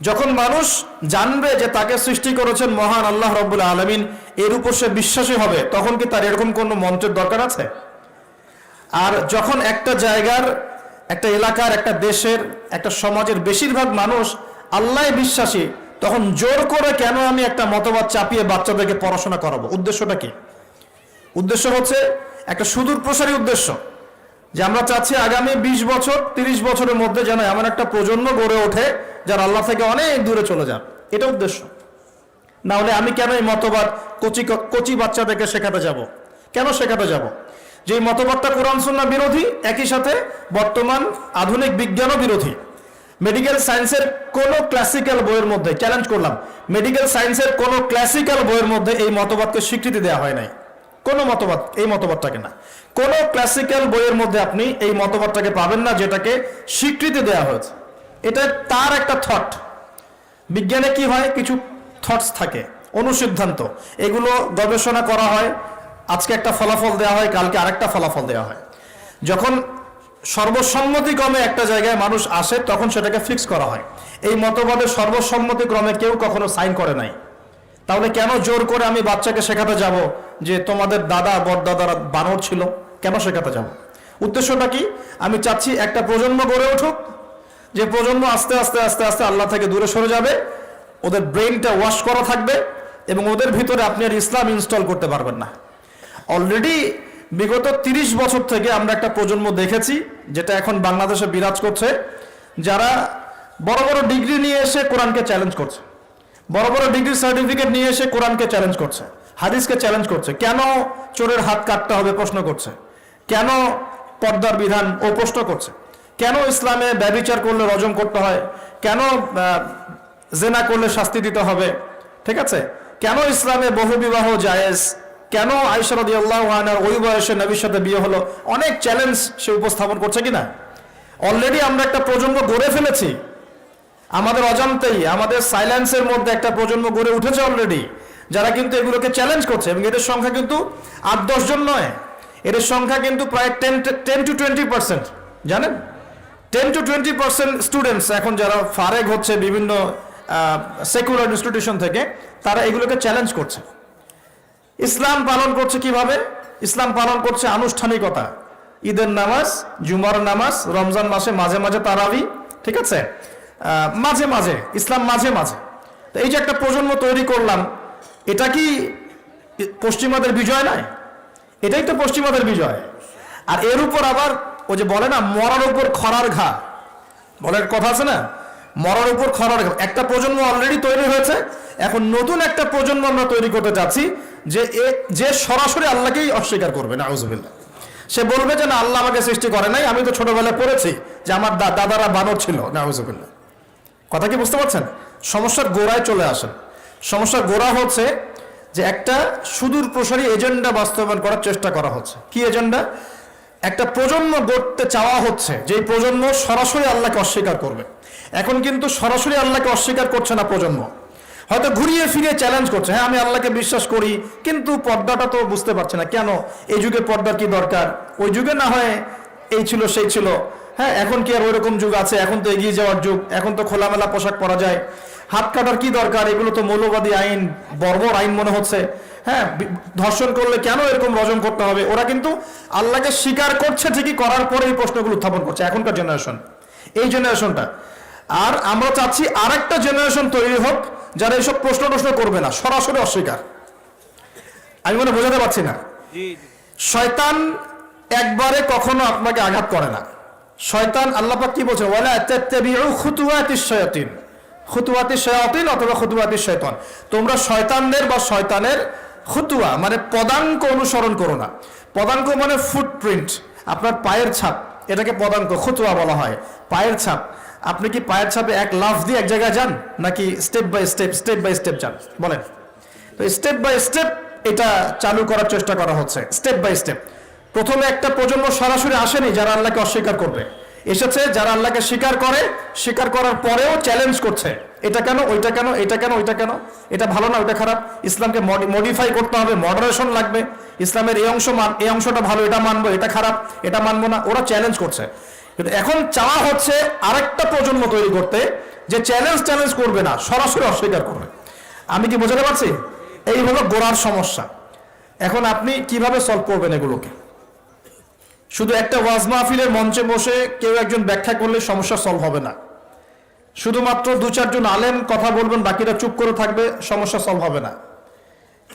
যখন মানুষ জানবে যে তাকে সৃষ্টি করেছেন মহান আল্লাহ রাব্বুল আলামিন, এর উপর সে বিশ্বাসী হবে, তখন কি তার এরকম কোনো মন্ত্রের দরকার আছে? আর যখন একটা জায়গার, একটা এলাকার, একটা দেশের, একটা সমাজের বেশিরভাগ মানুষ আল্লাহ বিশ্বাসী, তখন জোর করে কেন আমি একটা মতবাদ চাপিয়ে বাচ্চাদেরকে পড়াশোনা করাবো? উদ্দেশ্যটা কি? উদ্দেশ্য হচ্ছে একটা সুদূর প্রসারী উদ্দেশ্য, যে আমরা চাচ্ছি আগামী 20 বছর 30 বছরের মধ্যে যেন এমন একটা প্রজন্ম গড়ে ওঠে যারা আল্লাহ থেকে অনেক দূরে চলে যান। এটা উদ্দেশ্য। না হলে আমি কেন এই মতবাদ কচি বাচ্চাদেরকে শেখাতে যাব? কেন শেখাতে যাব? যে মতবাদটা কোরআন সুন্নাহ বিরোধী, একই সাথে বর্তমান আধুনিক বিজ্ঞানও বিরোধী। মেডিকেল সায়েন্সের কোনো ক্লাসিক্যাল বইয়ের মধ্যে, চ্যালেঞ্জ করলাম, মেডিকেল সায়েন্সের কোনো ক্লাসিক্যাল বইয়ের মধ্যে এই মতবাদকে স্বীকৃতি দেওয়া হয় নাই। কোনো মতবাদ, এই মতবাদটাকে না, কোনো ক্লাসিক্যাল বইয়ের মধ্যে আপনি এই মতবাদটাকে পাবেন না যেটাকে স্বীকৃতি দেওয়া হয়েছে। এটা তার একটা থট। বিজ্ঞানে কি হয়, কিছু থটস থাকে, অনুসিদ্ধান্ত, এগুলো গবেষণা করা হয়, আজকে একটা ফলাফল দেওয়া হয়, কালকে আরেকটা ফলাফল দেওয়া হয়। যখন সর্বসম্মতিক্রমে একটা জায়গায় মানুষ আসে তখন সেটাকে ফিক্স করা হয়। এই মতবাদের সর্বসম্মতিক্রমে কেউ কখনো সাইন করে নাই। তাহলে কেন জোর করে আমি বাচ্চাকে শেখাতে যাব যে তোমাদের দাদা বড়দাদারা বানর ছিল? কেন শেখাতে যাব? উদ্দেশ্যটা কি? আমি চাচ্ছি একটা প্রজন্ম গড়ে উঠুক, যে প্রজন্ম আস্তে আস্তে আস্তে আস্তে আল্লাহ থেকে দূরে সরে যাবে, ওদের ব্রেইনটা ওয়াশ করা থাকবে এবং ওদের ভিতরে আপনি আর ইসলাম ইনস্টল করতে পারবেন না। অলরেডি বিগত 30 বছর থেকে আমরা একটা প্রজন্ম দেখেছি যেটা এখন বাংলাদেশে বিরাজ করছে, যারা বড় বড় ডিগ্রি নিয়ে এসে কোরআনকে চ্যালেঞ্জ করছে, বড় বড় ডিগ্রি সার্টিফিকেট নিয়ে এসে কোরআনকে চ্যালেঞ্জ করছে, হাদিসকে চ্যালেঞ্জ করছে। কেন চোরের হাত কাটতে হবে প্রশ্ন করছে, কেন পর্দার বিধান ও প্রশ্ন করছে, কেন ইসলামে ব্যভিচার করলে রজম করতে হয়, কেন জেনা করলে শাস্তি দিতে হবে, ঠিক আছে, কেন ইসলামে বহুবিবাহ জায়েজ, কেন আয়েশা রাদিয়াল্লাহু আনহার ওই বয়সে নবীর সাথে বিয়ে হলো, অনেক চ্যালেঞ্জ সে উপস্থাপন করছে কিনা। অলরেডি আমরা একটা প্রজন্ম গড়ে ফেলেছি, আমাদের অজান্তেই, আমাদের সাইলেন্সের মধ্যে একটা প্রজন্ম গড়ে উঠেছে অলরেডি, যারা কিন্তু এগুলোকে চ্যালেঞ্জ করছে। এবং এদের সংখ্যা কিন্তু 8-10 জন নয়, এদের সংখ্যা কিন্তু প্রায় 10 to 20%। জানেন, 10 to 20% স্টুডেন্টস এখন যারা ফারেগ হচ্ছে বিভিন্ন সেকুলার ইনস্টিটিউশন থেকে, তারা এগুলোকে চ্যালেঞ্জ করছে। ইসলাম পালন করছে কিভাবে? ইসলাম পালন করছে আনুষ্ঠানিকতা, ঈদের নামাজ, জুমার নামাজ, রমজান মাসে মাঝে মাঝে তারাবি, ঠিক আছে, মাঝে মাঝে ইসলাম, মাঝে মাঝে। তো এই যে একটা প্রজন্ম তৈরি করলাম, এটা কি পশ্চিমাদের বিজয় নয়? এটাই তো পশ্চিমাদের বিজয়। আর এর উপর আবার ওই যে বলে না, মরার উপর খরার ঘা, বলার কথা আছে না, মরার উপর খরার ঘা। একটা প্রজন্ম অলরেডি তৈরি হয়েছে, এখন নতুন একটা প্রজন্ম আমরা তৈরি করতে যাচ্ছি যে সরাসরি আল্লাহকেই অস্বীকার করবে, নাউজুবিল্লাহ। সে বলবে যে না, আল্লাহ আমাকে সৃষ্টি করে নাই, আমি তো ছোটবেলায় পড়েছি যে আমার দাদারা বানর ছিল, নাউজুবিল্লাহ। কথা কি বুঝতে পারছেন? সমস্যার গোড়ায় চলে আসেন। সমস্যার গোড়া হচ্ছে যে একটা সুদূর প্রসারী এজেন্ডা বাস্তবায়ন করার চেষ্টা করা হচ্ছে। কি এজেন্ডা? একটা প্রজন্ম গড়তে চাওয়া হচ্ছে, যে প্রজন্ম সরাসরি আল্লাহকে অস্বীকার করবে। এখন কিন্তু সরাসরি আল্লাহকে অস্বীকার করছে না প্রজন্ম, হয়তো ঘুরিয়ে ফিরিয়ে চ্যালেঞ্জ করছে। হ্যাঁ, আমি আল্লাহকে বিশ্বাস করি, কিন্তু পর্দাটা তো বুঝতে পারছে না। কেন? এই যুগে পর্দার কি দরকার? ওই যুগে না হয় এই ছিল সেই ছিল, হ্যাঁ, এখন কি আর ওইরকম যুগ আছে? এখন তো এগিয়ে যাওয়ার যুগ, এখন তো খোলামেলা পোশাক পরা যায়, হাত কাটার কি দরকার? এগুলো তো মৌলবাদী আইন, বর্বর আইন মনে হচ্ছে। হ্যাঁ, ধর্ষণ করলে কেন এরকম রজম করতে হবে? ওরা কিন্তু আল্লাহকে স্বীকার করছে ঠিকই, করার পরে এই প্রশ্নগুলো উত্থাপন করছে এখনকার জেনারেশন, এই জেনারেশনটা। আর আমরা চাচ্ছি আরেকটা জেনারেশন তৈরি হোক যারা এইসব প্রশ্ন করবে না, সরাসরি অস্বীকার। আমি মনে বোঝাতে পারছি না। শয়তান একবারে কখনো আপনাকে আঘাত করে না। শয়তান, আল্লাহ পাক কি বলছেন? ওয়ালা তাত্তাবিউ খুতুওয়াতিশ শায়াতিন, খুতুওয়াতিশ শায়াতিন অথবা খুতুওয়াতিশ শয়তান। তোমরা শয়তানদের বা শয়তানের খুতুয়া মানে পদাঙ্ক অনুসরণ করো না। পদাঙ্ক মানে ফুটপ্রিন্ট, আপনার পায়ের ছাপ, এটাকে পদাঙ্ক, খুতুয়া বলা হয়। পায়ের ছাপ, আপনি কি পায়ের ছাপে এক লাফ দিয়ে এক জায়গায় যান, নাকি স্টেপ বাই স্টেপ যান? বলেন তো। স্টেপ বাই স্টেপ এটা চালু করার চেষ্টা করা হচ্ছে, স্টেপ বাই স্টেপ। প্রথমে একটা প্রজন্ম সরাসরি আসেনি যারা আল্লাহকে অস্বীকার করবে, এসেছে যারা আল্লাহকে স্বীকার করে, স্বীকার করার পরেও চ্যালেঞ্জ করছে, এটা কেন, ওইটা কেন, এটা কেন, ওইটা কেন, এটা ভালো না, ওইটা খারাপ, ইসলামকে মডিফাই করতে হবে, মডারেশন লাগবে, ইসলামের এই অংশটা ভালো, এটা মানবো, এটা খারাপ, এটা মানবো না। ওরা চ্যালেঞ্জ করছে। কিন্তু এখন চাওয়া হচ্ছে আরেকটা প্রজন্ম তৈরি করতে যে চ্যালেঞ্জ করবে না, সরাসরি অস্বীকার করবে। আমি কি বোঝাতে পারছি? এই হলো গোড়ার সমস্যা। এখন আপনি কিভাবে সলভ করবেন এগুলোকে? শুধু একটা ওয়াজ মাহফিলের মঞ্চে বসে কেউ একজন ব্যাখ্যা করলে সমস্যা সলভ হবে না। শুধুমাত্র 2-4 জন আলেম কথা বলবেন, বাকিরা চুপ করে থাকবে, সমস্যা সলভ হবে না।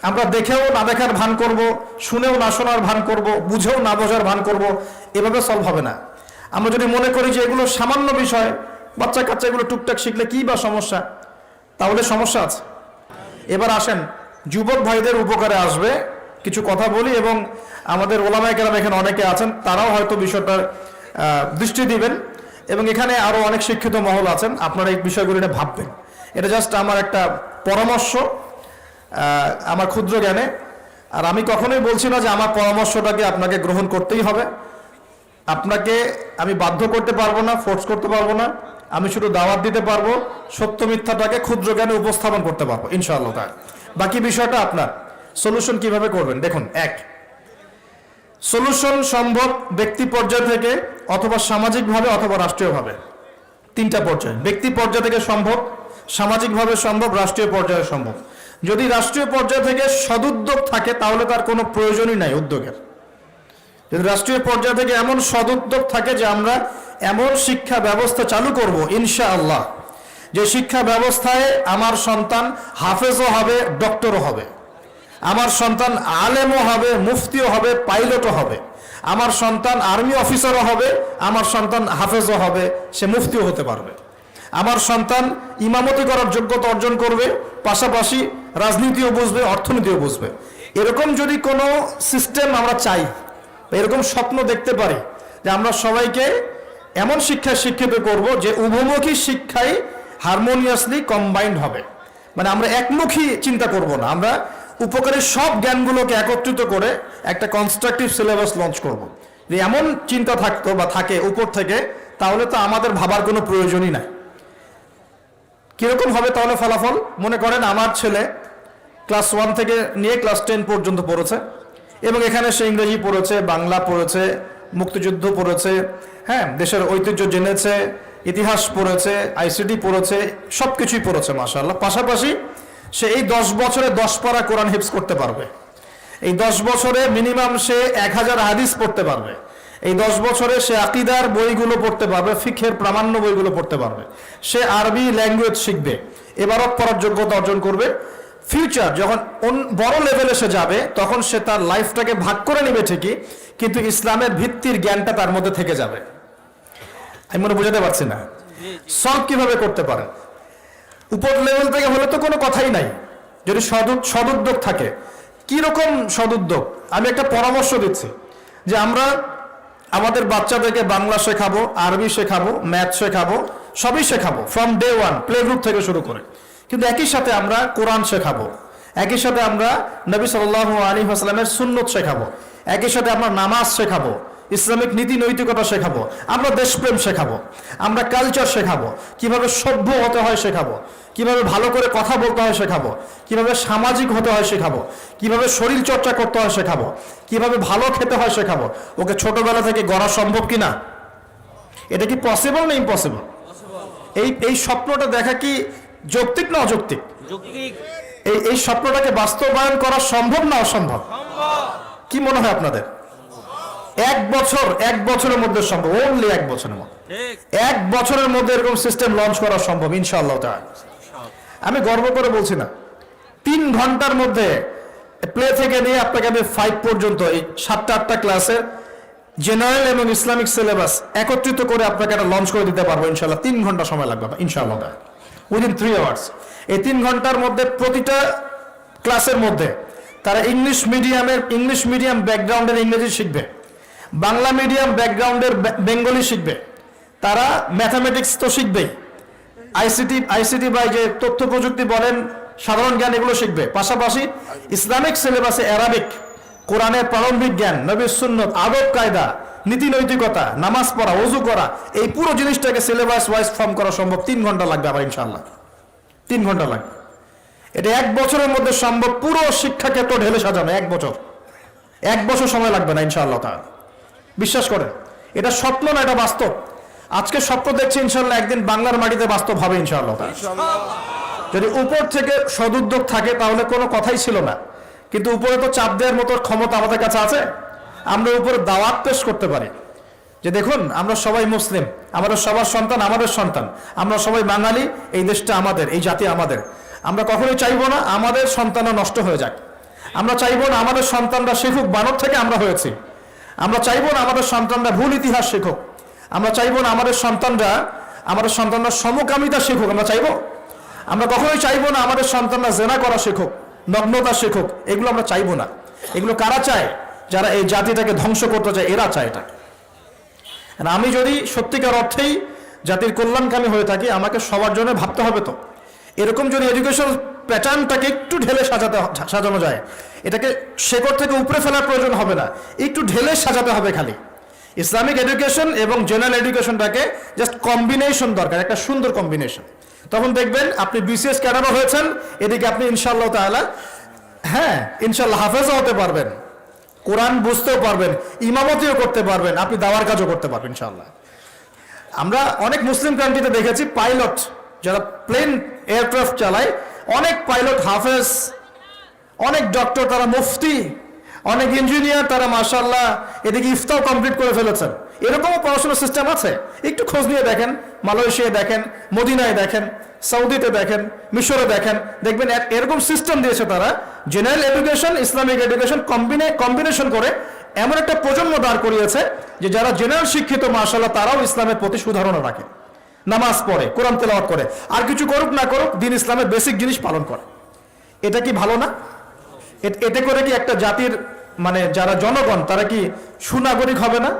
আমরা দেখেও না দেখার ভান করব, শুনেও না শোনার ভান করব, বুঝেও না বোঝার ভান করব, এভাবে সলভ হবে না। আমরা যদি মনে করি যে এগুলো সামান্য বিষয়, বাচ্চা কাচ্চা এগুলো টুকটাক শিখলে কি বা সমস্যা, তাহলে সমস্যা আছে। এবার আসেন, যুবক ভাইদের উপকারে আসবে কিছু কথা বলি, এবং আমাদের ওলামায়ে কেরাম এখানে অনেকে আছেন, তারাও হয়তো বিষয়টার দৃষ্টি দিবেন। এবং এখানে আরো অনেক শিক্ষিত মহল আছেন, আপনারা এই বিষয়গুলো নিয়ে ভাববেন। এটা জাস্ট আমার একটা পরামর্শ, আমার ক্ষুদ্র জ্ঞানে। আর আমি কখনোই বলছি না যে আমার পরামর্শটাকে আপনাকে গ্রহণ করতেই হবে। আপনাকে আমি বাধ্য করতে পারবো না, ফোর্স করতে পারবো না। আমি শুধু দাওয়াত দিতে পারবো, সত্য মিথ্যাটাকে ক্ষুদ্র জ্ঞানে উপস্থাপন করতে পারবো ইনশাআল্লাহ তাআলা। বাকি বিষয়টা আপনার। সলিউশন কিভাবে করবেন দেখুন, এক, সলিউশন সম্ভব ব্যক্তি পর্যায় থেকে, অথবা সামাজিকভাবে, অথবা রাষ্ট্রীয়ভাবে। তিনটা পর্যায়ে, ব্যক্তি পর্যায় থেকে সম্ভব, সামাজিকভাবে সম্ভব, রাষ্ট্রীয় পর্যায়ে সম্ভব। যদি রাষ্ট্রীয় পর্যায় থেকে সদুদ্যোগ থাকে তাহলে তার কোনো প্রয়োজনই নাই উদ্যোগের। যদি রাষ্ট্রীয় পর্যায় থেকে এমন সদুদ্যোগ থাকে যে আমরা এমন শিক্ষা ব্যবস্থা চালু করব ইনশাআল্লাহ, যে শিক্ষা ব্যবস্থায় আমার সন্তান হাফেজও হবে, ডক্টরও হবে, আমার সন্তান আলেমও হবে, মুফতিও হবে, পাইলটও হবে, আমার সন্তান আর্মি অফিসারও হবে, আমার সন্তান হাফেজও হবে, সে মুফতিও হতে পারবে, আমার সন্তান ইমামতি করার যোগ্যতা অর্জন করবে, পাশাপাশি রাজনীতিও বুঝবে, অর্থনীতিও বুঝবে। এরকম যদি কোনো সিস্টেম আমরা চাই, এরকম স্বপ্ন দেখতে পারি যে আমরা সবাইকে এমন শিক্ষায় শিক্ষিত করব যে উভমুখী শিক্ষায় হারমোনিয়াসলি কম্বাইন্ড হবে, মানে আমরা একমুখী চিন্তা করব না, আমরা উপকারী সব জ্ঞানগুলোকে একত্রিত করে একটা কনস্ট্রাকটিভ সিলেবাস লঞ্চ করব। যে এমন চিন্তা থাকতো বা থাকে উপর থেকে, তাহলে তো আমাদের ভাবার কোনো প্রয়োজনই নাই। কিরকম হবে তাহলে ফলাফল? মনে করেন আমার ছেলে ক্লাস 1 থেকে নিয়ে ক্লাস 10 পর্যন্ত পড়েছে, এবং এখানে সে ইংরেজি পড়েছে, বাংলা পড়েছে, মুক্তিযুদ্ধ পড়েছে, হ্যাঁ, দেশের ঐতিহ্য জেনেছে, ইতিহাস পড়েছে, আইসিটি পড়েছে, সব কিছুই পড়েছে মাশাআল্লাহ। পাশাপাশি সে এই 10 বছরে 10 পারা কোরআন হিফজ করতে পারবে, এই 10 বছরে মিনিমাম সে 1000 হাদিস পড়তে পারবে, এই 10 বছরে সে আকীদার বইগুলো পড়তে পারবে, ফিকহের প্রামাণ্য বইগুলো পড়তে পারবে, সে আরবি ল্যাঙ্গুয়েজ শিখবে, এবারত পড়ার যোগ্যতা অর্জন করবে। ফিউচার যখন বড় লেভেলে সে যাবে তখন সে তার লাইফটাকে ভাগ করে নেবে ঠিকই, কিন্তু ইসলামের ভিত্তির জ্ঞানটা তার মধ্যে থেকে যাবে। আমি মনে বুঝাতে পারছি না? সলভ কিভাবে করতে পারেন? উপর লেভেল থেকে হলে তো কোনো কথাই নাই, যদি সদুদ্যোগ থাকে। কি রকম সদুদ্যোগ? আমি একটা পরামর্শ দিচ্ছি যে আমরা আমাদের বাচ্চাদেরকে বাংলা শেখাবো, আরবি শেখাবো, ম্যাথ শেখাবো, সবই শেখাবো ফ্রম ডে 1, প্লে গ্রুপ থেকে শুরু করে। কিন্তু একই সাথে আমরা কোরআন শেখাবো, একই সাথে আমরা নবী সাল্লাল্লাহু আলাইহি ওয়াসাল্লামের সুন্নত শেখাবো, একই সাথে আমরা নামাজ শেখাবো, ইসলামিক নীতি নৈতিকতা শেখাবো, আমরা দেশপ্রেম শেখাবো, আমরা কালচার শেখাবো, কিভাবে সভ্য হতে হয় শেখাবো, কিভাবে ভালো করে কথা বলতে হয় শেখাবো, কিভাবে সামাজিক হতে হয় শেখাবো, কিভাবে শরীর চর্চা করতে হয় শেখাবো, কিভাবে ভালো খেতে হয় শেখাবো। ওকে ছোটবেলা থেকে গড়া সম্ভব কিনা? এটা কি পসিবল না ইম্পসিবল? এই স্বপ্নটা দেখা কি যৌক্তিক না অযৌক্তিক? এই স্বপ্নটাকে বাস্তবায়ন করা সম্ভব না অসম্ভব? কি মনে হয় আপনাদের? 1 বছরের মধ্যে সম্ভব, ওনলি 1 বছরের মধ্যে, 1 বছরের মধ্যে এরকম সিস্টেম লঞ্চ করা সম্ভব ইনশাআল্লাহ তাআলা। আমি গর্ব করে বলছি না, 3 ঘন্টার মধ্যে প্লে থেকে নিয়ে আপনাকে আমি 5 পর্যন্ত এই 7টা-8টা ক্লাসের জেনারেল এবং ইসলামিক সিলেবাস একত্রিত করে আপনাকে একটা লঞ্চ করে দিতে পারবো ইনশাআল্লাহ। 3 ঘন্টা সময় লাগবে ইনশাআল্লাহ তাআলা, উইদিন 3 আওয়ার্স। এই 3 ঘন্টার মধ্যে প্রতিটা ক্লাসের মধ্যে তারা ইংলিশ মিডিয়াম ব্যাকগ্রাউন্ডের ইংরেজি শিখবে, বাংলা মিডিয়াম ব্যাকগ্রাউন্ডের বেঙ্গলি শিখবে, তারা ম্যাথামেটিক্স তো শিখবেই, আইসিটি বা যে তথ্য প্রযুক্তি বলেন, সাধারণ জ্ঞান, এগুলো শিখবে। পাশাপাশি ইসলামিক সিলেবাসে অ্যারাবিক, কোরআনের প্রারম্ভিক জ্ঞান, নবীর সুন্নত, আদব কায়দা, নীতি নৈতিকতা, নামাজ পড়া, ওযু করা, এই পুরো জিনিসটাকে সিলেবাস ওয়াইজ ফর্ম করা সম্ভব। 3 ঘন্টা লাগবে আবার ইনশাআল্লাহ, 3 ঘন্টা লাগবে। এটা 1 বছরের মধ্যে সম্ভব, পুরো শিক্ষা ক্ষেত্র ঢেলে সাজানো। 1 বছর সময় লাগবে না ইনশাআল্লাহ তাআলা, বিশ্বাস করেন। এটা স্বপ্ন না, এটা বাস্তব। আজকে স্বপ্ন দেখছি, ইনশাআল্লাহ একদিন বাংলার মাটিতে বাস্তব হবে ইনশাআল্লাহ তাআলা। যদি উপর থেকে সদুদ্যোগ থাকে তাহলে কোনো কথাই ছিল না, কিন্তু উপরে তো চাপ দেওয়ার মতো ক্ষমতা আমাদের কাছে আছে। আমরা উপরে দাওয়াত পেশ করতে পারি যে দেখুন, আমরা সবাই মুসলিম, আমাদের সবার সন্তান আমাদের সন্তান, আমরা সবাই বাঙালি, এই দেশটা আমাদের, এই জাতি আমাদের। আমরা কখনোই চাইবো না আমাদের সন্তানরা নষ্ট হয়ে যাক, আমরা চাইবো না আমাদের সন্তানরা শিখুক বানর থেকে আমরা হয়েছি, আমরা চাইবো না আমাদের সন্তানরা ভুল ইতিহাস শিখুক, আমরা চাইবো না আমাদের সন্তানরা সমকামিতা শিখুক, আমরা চাইবো। আমরা কখনোই চাইবো না আমাদের সন্তানরা জেনা করা শিখুক, নগ্নতা শিখুক, এগুলো আমরা চাইবো না। এগুলো কারা চায়? যারা এই জাতিটাকে ধ্বংস করতে চায়, এরা চায় এটা। আমি যদি সত্যিকার অর্থেই জাতির কল্যাণকামী হয়ে থাকি, আমাকে সবার জন্য ভাবতে হবে। তো এরকম যদি এডুকেশন প্যাটার্নটাকে একটু ঢেলে সাজানো যায়, এটাকে শেকড় থেকে উপরে ফেলার প্রয়োজন হবে না, একটু ঢেলে সাজাতে হবে। খালি ইসলামিক এডুকেশন এবং জেনারেল এডুকেশনটাকে জাস্ট কম্বিনেশন দরকার, একটা সুন্দর কম্বিনেশন। তখন দেখবেন আপনি বিসিএস ক্যাডারও হয়েছেন, এদিকে আপনি ইনশাআল্লাহ তাআলা ইনশাআল্লাহ হাফেজও হতে পারবেন, কোরআন বুঝতেও পারবেন, ইমামতিও করতে পারবেন, আপনি দাওয়ার কাজও করতে পারবেন ইনশাআল্লাহ। আমরা অনেক মুসলিম কান্ট্রিতে দেখেছি পাইলট যারা প্লেন এয়ারক্রাফট চালায়, অনেক পাইলট হাফেজ, অনেক ডক্টর তারা মুফতি, অনেক ইঞ্জিনিয়ার তারা মাশাআল্লাহ এদিকে ইফতাও কমপ্লিট করে ফেলেছেন। এরকমও পড়াশোনার সিস্টেম আছে, একটু খোঁজ নিয়ে দেখেন, মালয়েশিয়ায় দেখেন, মদিনায় দেখেন, সৌদিতে দেখেন, মিশরে দেখেন, দেখবেন এরকম সিস্টেম দিয়েছে তারা। General education Islamic education combination করে এমন একটা প্রজন্ম দাঁড় করিয়েছে যে যারা জেনারেল শিক্ষিত মাশাআল্লাহ তারাও ইসলামের প্রতি সুধারণা রাখে, নামাজ পড়ে, কোরআন তেলাওয়াত করে, আর কিছু করুক না করুক দিন ইসলামের বেসিক জিনিস পালন করে। এটা কি ভালো না? এতে করে কি একটা জাতির মানে যারা জনগণ তারা কি সুনাগরিক হবে না?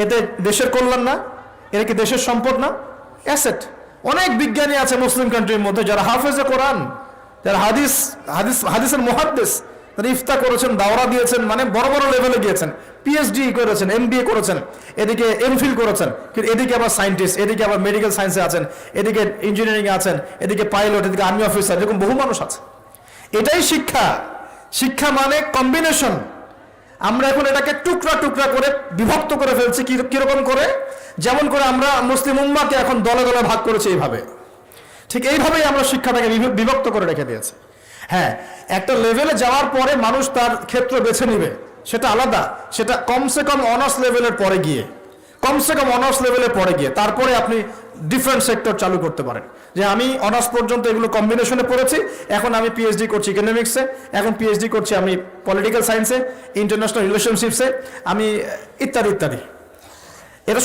এতে দেশের কল্যাণ না? এটা কি দেশের সম্পদ না? অ্যাসেট। অনেক বিজ্ঞানী আছে মুসলিম কান্ট্রির মধ্যে যারা হাফেজে কোরআন, যারা হাদিসের মুহাদ্দিস, তারা ইফতা করেছেন, দাওরা দিয়েছেন, মানে বড় বড় লেভেলে গিয়েছেন, পিএইচডি করেছেন, এমবিএ করেছেন, এদিকে এমফিল করেছেন, কিন্তু এদিকে আবার সায়েন্টিস্ট, এদিকে আবার মেডিকেল সায়েন্সে আছেন, এদিকে ইঞ্জিনিয়ারিং আছেন, এদিকে পাইলট, এদিকে আর্মি অফিসার, এরকম বহু মানুষ আছে। এটাই শিক্ষা। শিক্ষা মানে কম্বিনেশন। আমরা এখন এটাকে টুকরা টুকরা করে বিভক্ত করে ফেলছি। কিরকম করে? যেমন করে আমরা মুসলিম উম্মাহকে এখন দলে দলে ভাগ করেছি, এইভাবে, ঠিক এইভাবেই আমরা শিক্ষাটাকে বিভক্ত করে রেখে দিয়েছি। হ্যাঁ, একটা লেভেলে যাওয়ার পরে মানুষ তার ক্ষেত্র বেছে নিবে, সেটা আলাদা। সেটা কমসে কম অনার্স লেভেলের পরে গিয়ে, তারপরে আপনি ডিফারেন্ট সেক্টর চালু করতে পারেন। যে আমি অনার্স পর্যন্ত এগুলো কম্বিনেশনে পড়েছি, এখন আমি পিএইচডি করছি ইকোনমিক্সে, এখন পিএইচডি করছি আমি পলিটিক্যাল সায়েন্সে, ইন্টারন্যাশনাল রিলেশনশিপসে, আমি ইত্যাদি ইত্যাদি। এটা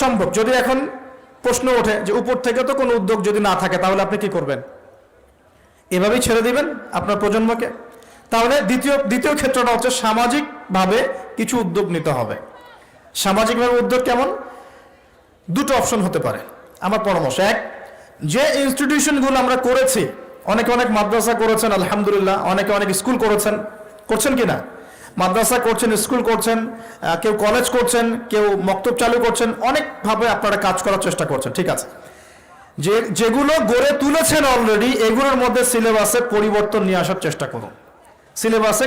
সম্ভব। যদি এখন প্রশ্ন ওঠে যে উপর থেকে তো কোনো উদ্যোগ যদি না থাকে, তাহলে আপনি কি করবেন? এভাবেই ছেড়ে দিবেন আপনার প্রজন্মকে? তাহলে দ্বিতীয় ক্ষেত্রটা হচ্ছে সামাজিকভাবে কিছু উদ্যোগ নিতে হবে। সামাজিকভাবে উদ্যোগ কেমন? দুটো অপশন হতে পারে আমার পরামর্শ। এক, যে ইনস্টিটিউশনগুলো আমরা করেছি, অনেক মাদ্রাসা করেছেন আলহামদুলিল্লাহ, অনেক স্কুল করছেন কিনা? মাদ্রাসা করছেন, স্কুল করছেন, কেউ কলেজ করছেন, কেউ মক্তব চালু করছেন, অনেকভাবে আপনারা কাজ করার চেষ্টা করছেন, ঠিক আছে। যেগুলো গড়ে তুলেছেন অলরেডি, এগুলোর মধ্যে সিলেবাসে পরিবর্তন নিয়ে আসার চেষ্টা করুন। সিলেবাসে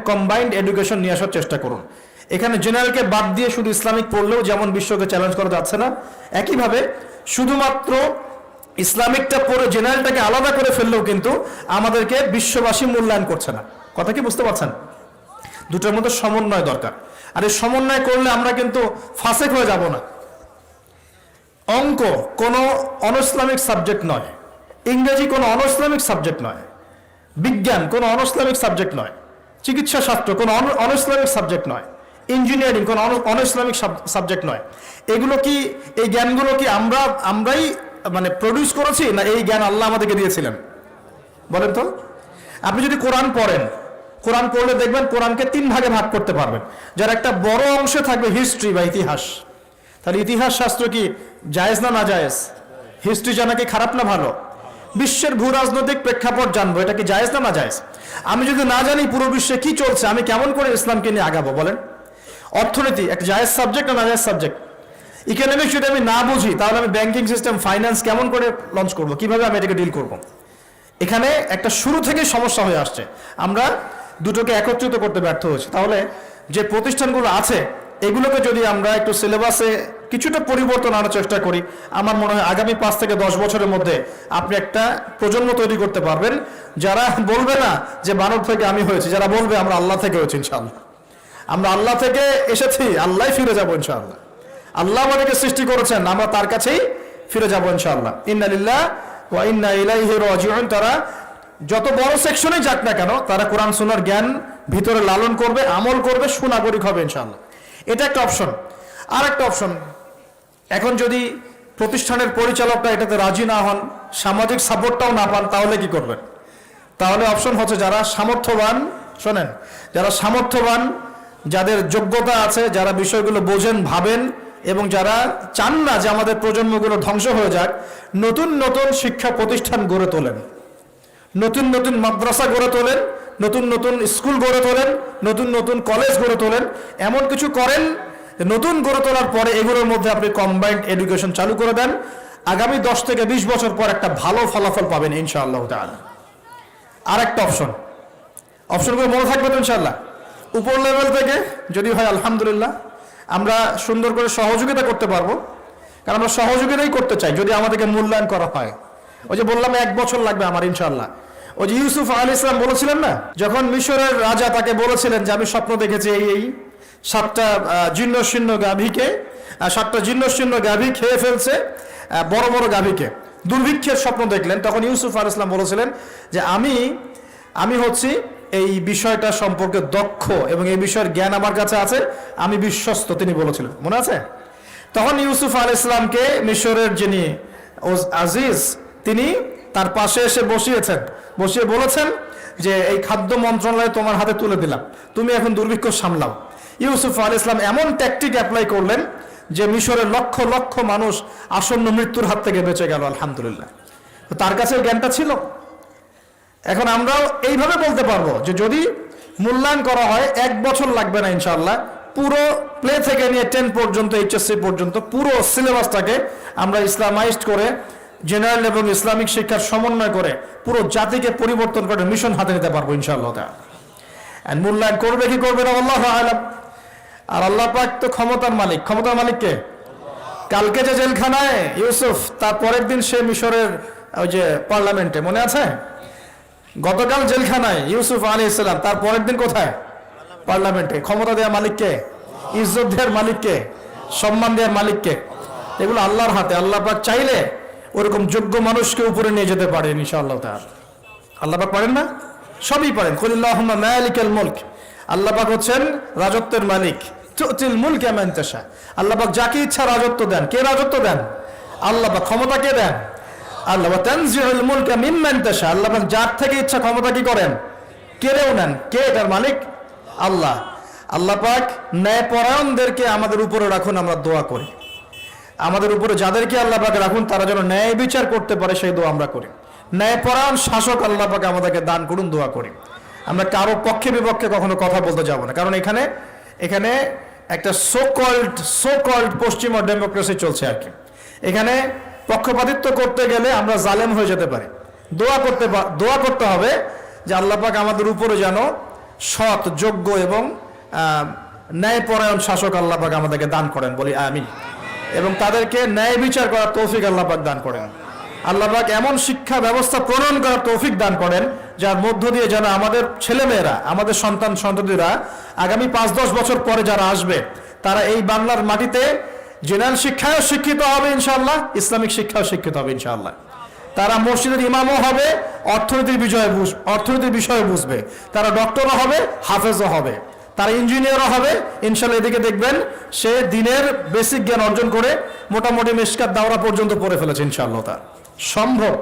কম্বাইন্ড এডুকেশন নিয়ে আসার চেষ্টা করুন। এখানে জেনারেলকে বাদ দিয়ে শুধু ইসলামিক পড়লেও যেমন বিশ্বকে চ্যালেঞ্জ করা যাচ্ছে না, একইভাবে শুধুমাত্র ইসলামিকটা পড়ে জেনারেলটাকে আলাদা করে ফেললেও কিন্তু আমাদেরকে বিশ্ববাসী মূল্যায়ন করছে না। কথা কি বুঝতে পারছেন? দুটোর মধ্যে সমন্বয় দরকার। আর এই সমন্বয় করলে আমরা কিন্তু ফাসেক হয়ে যাব না। অঙ্ক কোনো অনইসলামিক সাবজেক্ট নয়, ইংরেজি কোনো অনইসলামিক সাবজেক্ট নয়, বিজ্ঞান কোনো অনইসলামিক সাবজেক্ট নয়, চিকিৎসা শাস্ত্র কোনো অনইসলামিক সাবজেক্ট নয়, ইঞ্জিনিয়ারিং কোনো অনইসলামিক সাবজেক্ট নয়। এগুলো কি, এই জ্ঞানগুলো কি আমরাই মানে প্রডিউস করেছি, না এই জ্ঞান আল্লাহ আমাদেরকে দিয়েছিলেন? বলেন তো। আপনি যদি কোরআন পড়লে দেখবেন কোরআনকে 3 ভাগে ভাগ করতে পারবেন, যার একটা বড় অংশে থাকবে হিস্ট্রি বা ইতিহাস। তাহলে ইতিহাস শাস্ত্র কি জায়েজ না না জায়েজ? হিস্ট্রি জানা কি খারাপ না ভালো? বিশ্বের ভূ রাজনৈতিক প্রেক্ষাপট জানবো, এটা কি জায়েজ না না জায়েজ? আমি যদি না জানি পুরো বিশ্বে কি চলছে, আমি কেমন করে ইসলামকে নিয়ে আগাবো বলেন? অর্থনীতি একটা জায়েজ সাবজেক্ট না জায়েজ সাবজেক্ট? ইকোনমিক্স যদি আমি না বুঝি, তাহলে আমি ব্যাংকিং সিস্টেম, ফাইন্যান্স কেমন করে লঞ্চ করব, কিভাবে আমি এটাকে ডিল করব? এখানে একটা শুরু থেকে সমস্যা হয়ে আসছে। আমরা দুটোকে একত্রিত করতে ব্যর্থ হয়েছি। তাহলে যে প্রতিষ্ঠানগুলো আছে, এগুলোকে যদি আমরা একটু সিলেবাসে কিছুটা পরিবর্তন আনার চেষ্টা করি, আমার মনে হয় আগামী 5 থেকে 10 বছরের মধ্যে আপনি একটা প্রজন্ম তৈরি করতে পারবেন, যারা বলবে না যে বানর থেকে আমি হয়েছি, যারা বলবে আমরা আল্লাহ থেকে হয়েছি ইনশাআল্লাহ, আমরা আল্লাহ থেকে এসেছি, আল্লাহ ফিরে যাবো ইনশাআল্লাহ। আল্লাহ আমাদেরকে সৃষ্টি করেছেন, আমরা তার কাছেই ফিরে যাবো ইনশাআল্লাহ। ইন্না লিল্লাহি ওয়া ইন্না ইলাইহি রাজিউন। তারা যত বড় সেকশনে যাক না কেন, তারা কোরআন সুন্নাহর জ্ঞান ভিতরে লালন করবে, আমল করবে, সুনাগরিক হবে ইনশাআল্লাহ। এটা একটা অপশন। আর একটা অপশন, এখন যদি প্রতিষ্ঠানের পরিচালকরা এটাতে রাজি না হন, সামাজিক সাপোর্টটাও না পান, তাহলে কি করবেন? তাহলে অপশন হচ্ছে যারা সামর্থ্যবান, শোনেন, যারা সামর্থ্যবান, যাদের যোগ্যতা আছে, যারা বিষয়গুলো বোঝেন, ভাবেন এবং যারা চান না যে আমাদের প্রজন্মগুলো ধ্বংস হয়ে যাক, নতুন নতুন শিক্ষা প্রতিষ্ঠান গড়ে তোলেন, নতুন নতুন মাদ্রাসা গড়ে তোলেন, নতুন নতুন স্কুল গড়ে তোলেন, নতুন নতুন কলেজ গড়ে তোলেন, এমন কিছু করেন নতুন গড়ে তোলার পরে এগুলোর মধ্যে আপনি কম্বাইন্ড এডুকেশন চালু করে দেন। আগামী 10 থেকে 20 বছর পর একটা ভালো ফলাফল পাবেন ইনশাআল্লাহ তাআলা। আর একটা অপশনগুলো মনে থাকবে তো ইনশাআল্লাহ। উপর লেভেল থেকে যদি হয় আলহামদুলিল্লাহ, আমরা সুন্দর করে সহযোগিতা করতে পারবো, কারণ আমরা সহযোগিতাই করতে চাই যদি আমাদেরকে মূল্যায়ন করা হয়। ওই যে বললাম 1 বছর লাগবে আমার ইনশাআল্লাহ। ওই যে ইউসুফ আলাইহিস সালাম বলেছিলেন না, যখন মিশরের রাজা তাকে বলেছিলেন যে আমি স্বপ্ন দেখেছি এই 7টা জীর্ণশীর্ণ গাভীকে, 7টা জীর্ণশীর্ণ গাভী খেয়ে ফেলছে বড় বড় গাভীকে, দুর্ভিক্ষের স্বপ্ন দেখলেন। তখন ইউসুফ আলাইহিস সালাম বলেছিলেন যে আমি হচ্ছি এই বিষয়টা সম্পর্কে দক্ষ এবং এই বিষয়ের জ্ঞান আমার কাছে আছে, আমি বিশ্বস্ত, তিনি বলেছিলেন, মনে আছে? তখন ইউসুফ আলাইহিস সালামকে মিশরের যিনি আজিজ তিনি তার পাশে এসে বসিয়ে বলেছেন যে এই খাদ্য মন্ত্রণালয় তোমার হাতে তুলে দিলাম, তুমি এখন দুর্ভিক্ষ সামলাও। ইউসুফ আলাইহিস সালাম এমন ট্যাকটিক অ্যাপ্লাই করলেন যে মিশরের লক্ষ লক্ষ মানুষ আসন্ন মৃত্যুর হাত থেকে বেঁচে গেল আলহামদুলিল্লাহ। তো তার কাছে জ্ঞানটা ছিল। এখন আমরাও এইভাবে বলতে পারবো যে যদি মূল্যায়ন করা হয় 1 বছর লাগবে না ইনশাআল্লাহ, পুরো প্লে থেকে নিয়ে 10 পর্যন্ত এইচএসসি পর্যন্ত পুরো সিলেবাসটাকে আমরা ইসলামাইজড করে জেনারেল এবং ইসলামিক শিক্ষার সমন্বয় করে পুরো জাতিকে পরিবর্তন করে মিশন হাতে নিতে পারবো ইনশাআল্লাহ তাআলা। আর মূল্যায়ন করবে কি করবে না আল্লাহু আ'লাম। আর আল্লাহ পাক তো ক্ষমতার মালিক কে? কালকে যে জেলখানায় ইউসুফ, তার পরের দিন সে মিশরের ওই যে পার্লামেন্টে, মনে আছে? গতকাল জেলখানায় ইউসুফ আলাইহিস সালাম, তার পরের দিন কোথায়? পার্লামেন্টে। ক্ষমতা দেওয়ার মালিককে, ইজ্জত দেওয়ার মালিককে, সম্মান দেওয়ার মালিককে? এগুলো আল্লাহর হাতে। আল্লাহ পাক চাইলে ওরকম যোগ্য মানুষকে উপরে নিয়ে যেতে পারেন ইনশাআল্লাহ তাআলা। আল্লাহ পাক পারেন না? সবই পারেন। কুলিল্লাহুম্মা মালিকাল মুলক, আল্লাহ পাক হচ্ছেন রাজত্বের মালিক। তুতিল মুলকা মান তাশা, আল্লাহ পাক যাকে ইচ্ছা রাজত্ব দেন। কে রাজত্ব দেন? আল্লাহ পাক। ক্ষমতা কে দেন? আল্লাহ। ওয়া তানজিউল মুলকা মিম্মান তাশা, আল্লাহ পাক যার থেকে ইচ্ছা ক্ষমতা কি করেন? কেড়েও নেন। কে এটার মালিক? আল্লাহ। আল্লাহ পাক ন্যায়পরায়ণদেরকে আমাদের উপরে রাখুন, আমরা দোয়া করি। আমাদের উপরে যাদেরকে আল্লাহ পাক রাখুন তারা যেন ন্যায় বিচার করতে পারে সেই দোয়া আমরা করি। ন্যায়পরায়ণ শাসক আল্লাহ পাক আমাদেরকে দান করুন, দোয়া করি। আমরা কারো পক্ষে বিপক্ষে কখনো কথা বলতে যাব না, কারণ এখানে একটা সো কল্ড পশ্চিমা ডেমোক্রেসি চলছে আর কি। এখানে পক্ষপাতিত্ব করতে গেলে আমরা জালেম হয়ে যেতে পারি। দোয়া করতে হবে যে আল্লাহ পাক আমাদের উপরে যেন সৎ, যোগ্য এবং ন্যায়পরায়ণ শাসক আল্লাহ পাক আমাদেরকে দান করেন, বলি আমিন। এবং তাদেরকে ন্যায় বিচার করার তৌফিক আল্লাহ পাক দান করেন। আল্লাহ পাক এমন শিক্ষা ব্যবস্থা প্রণয়ন করার তৌফিক দান করেন যার মধ্য দিয়ে যেন আমাদের ছেলেমেয়েরা, আমাদের সন্তানরা আগামী 5-10 বছর পরে যারা আসবে তারা এই বাংলার মাটিতে জেনারেল শিক্ষায়ও শিক্ষিত হবে ইনশাআল্লাহ, ইসলামিক শিক্ষাও শিক্ষিত হবে ইনশাআল্লাহ। তারা মসজিদের ইমামও হবে, অর্থনীতির বিষয়ে বুঝবে, তারা ডক্টরও হবে, হাফেজও হবে, তারা ইঞ্জিনিয়ারও হবে ইনশাআল্লাহ। এদিকে দেখবেন সে দিনের বেসিক জ্ঞান অর্জন করে মোটামুটি মিশকাত দাওরা পর্যন্ত পড়ে ফেলেছে ইনশাআল্লাহ। তার সম্ভব,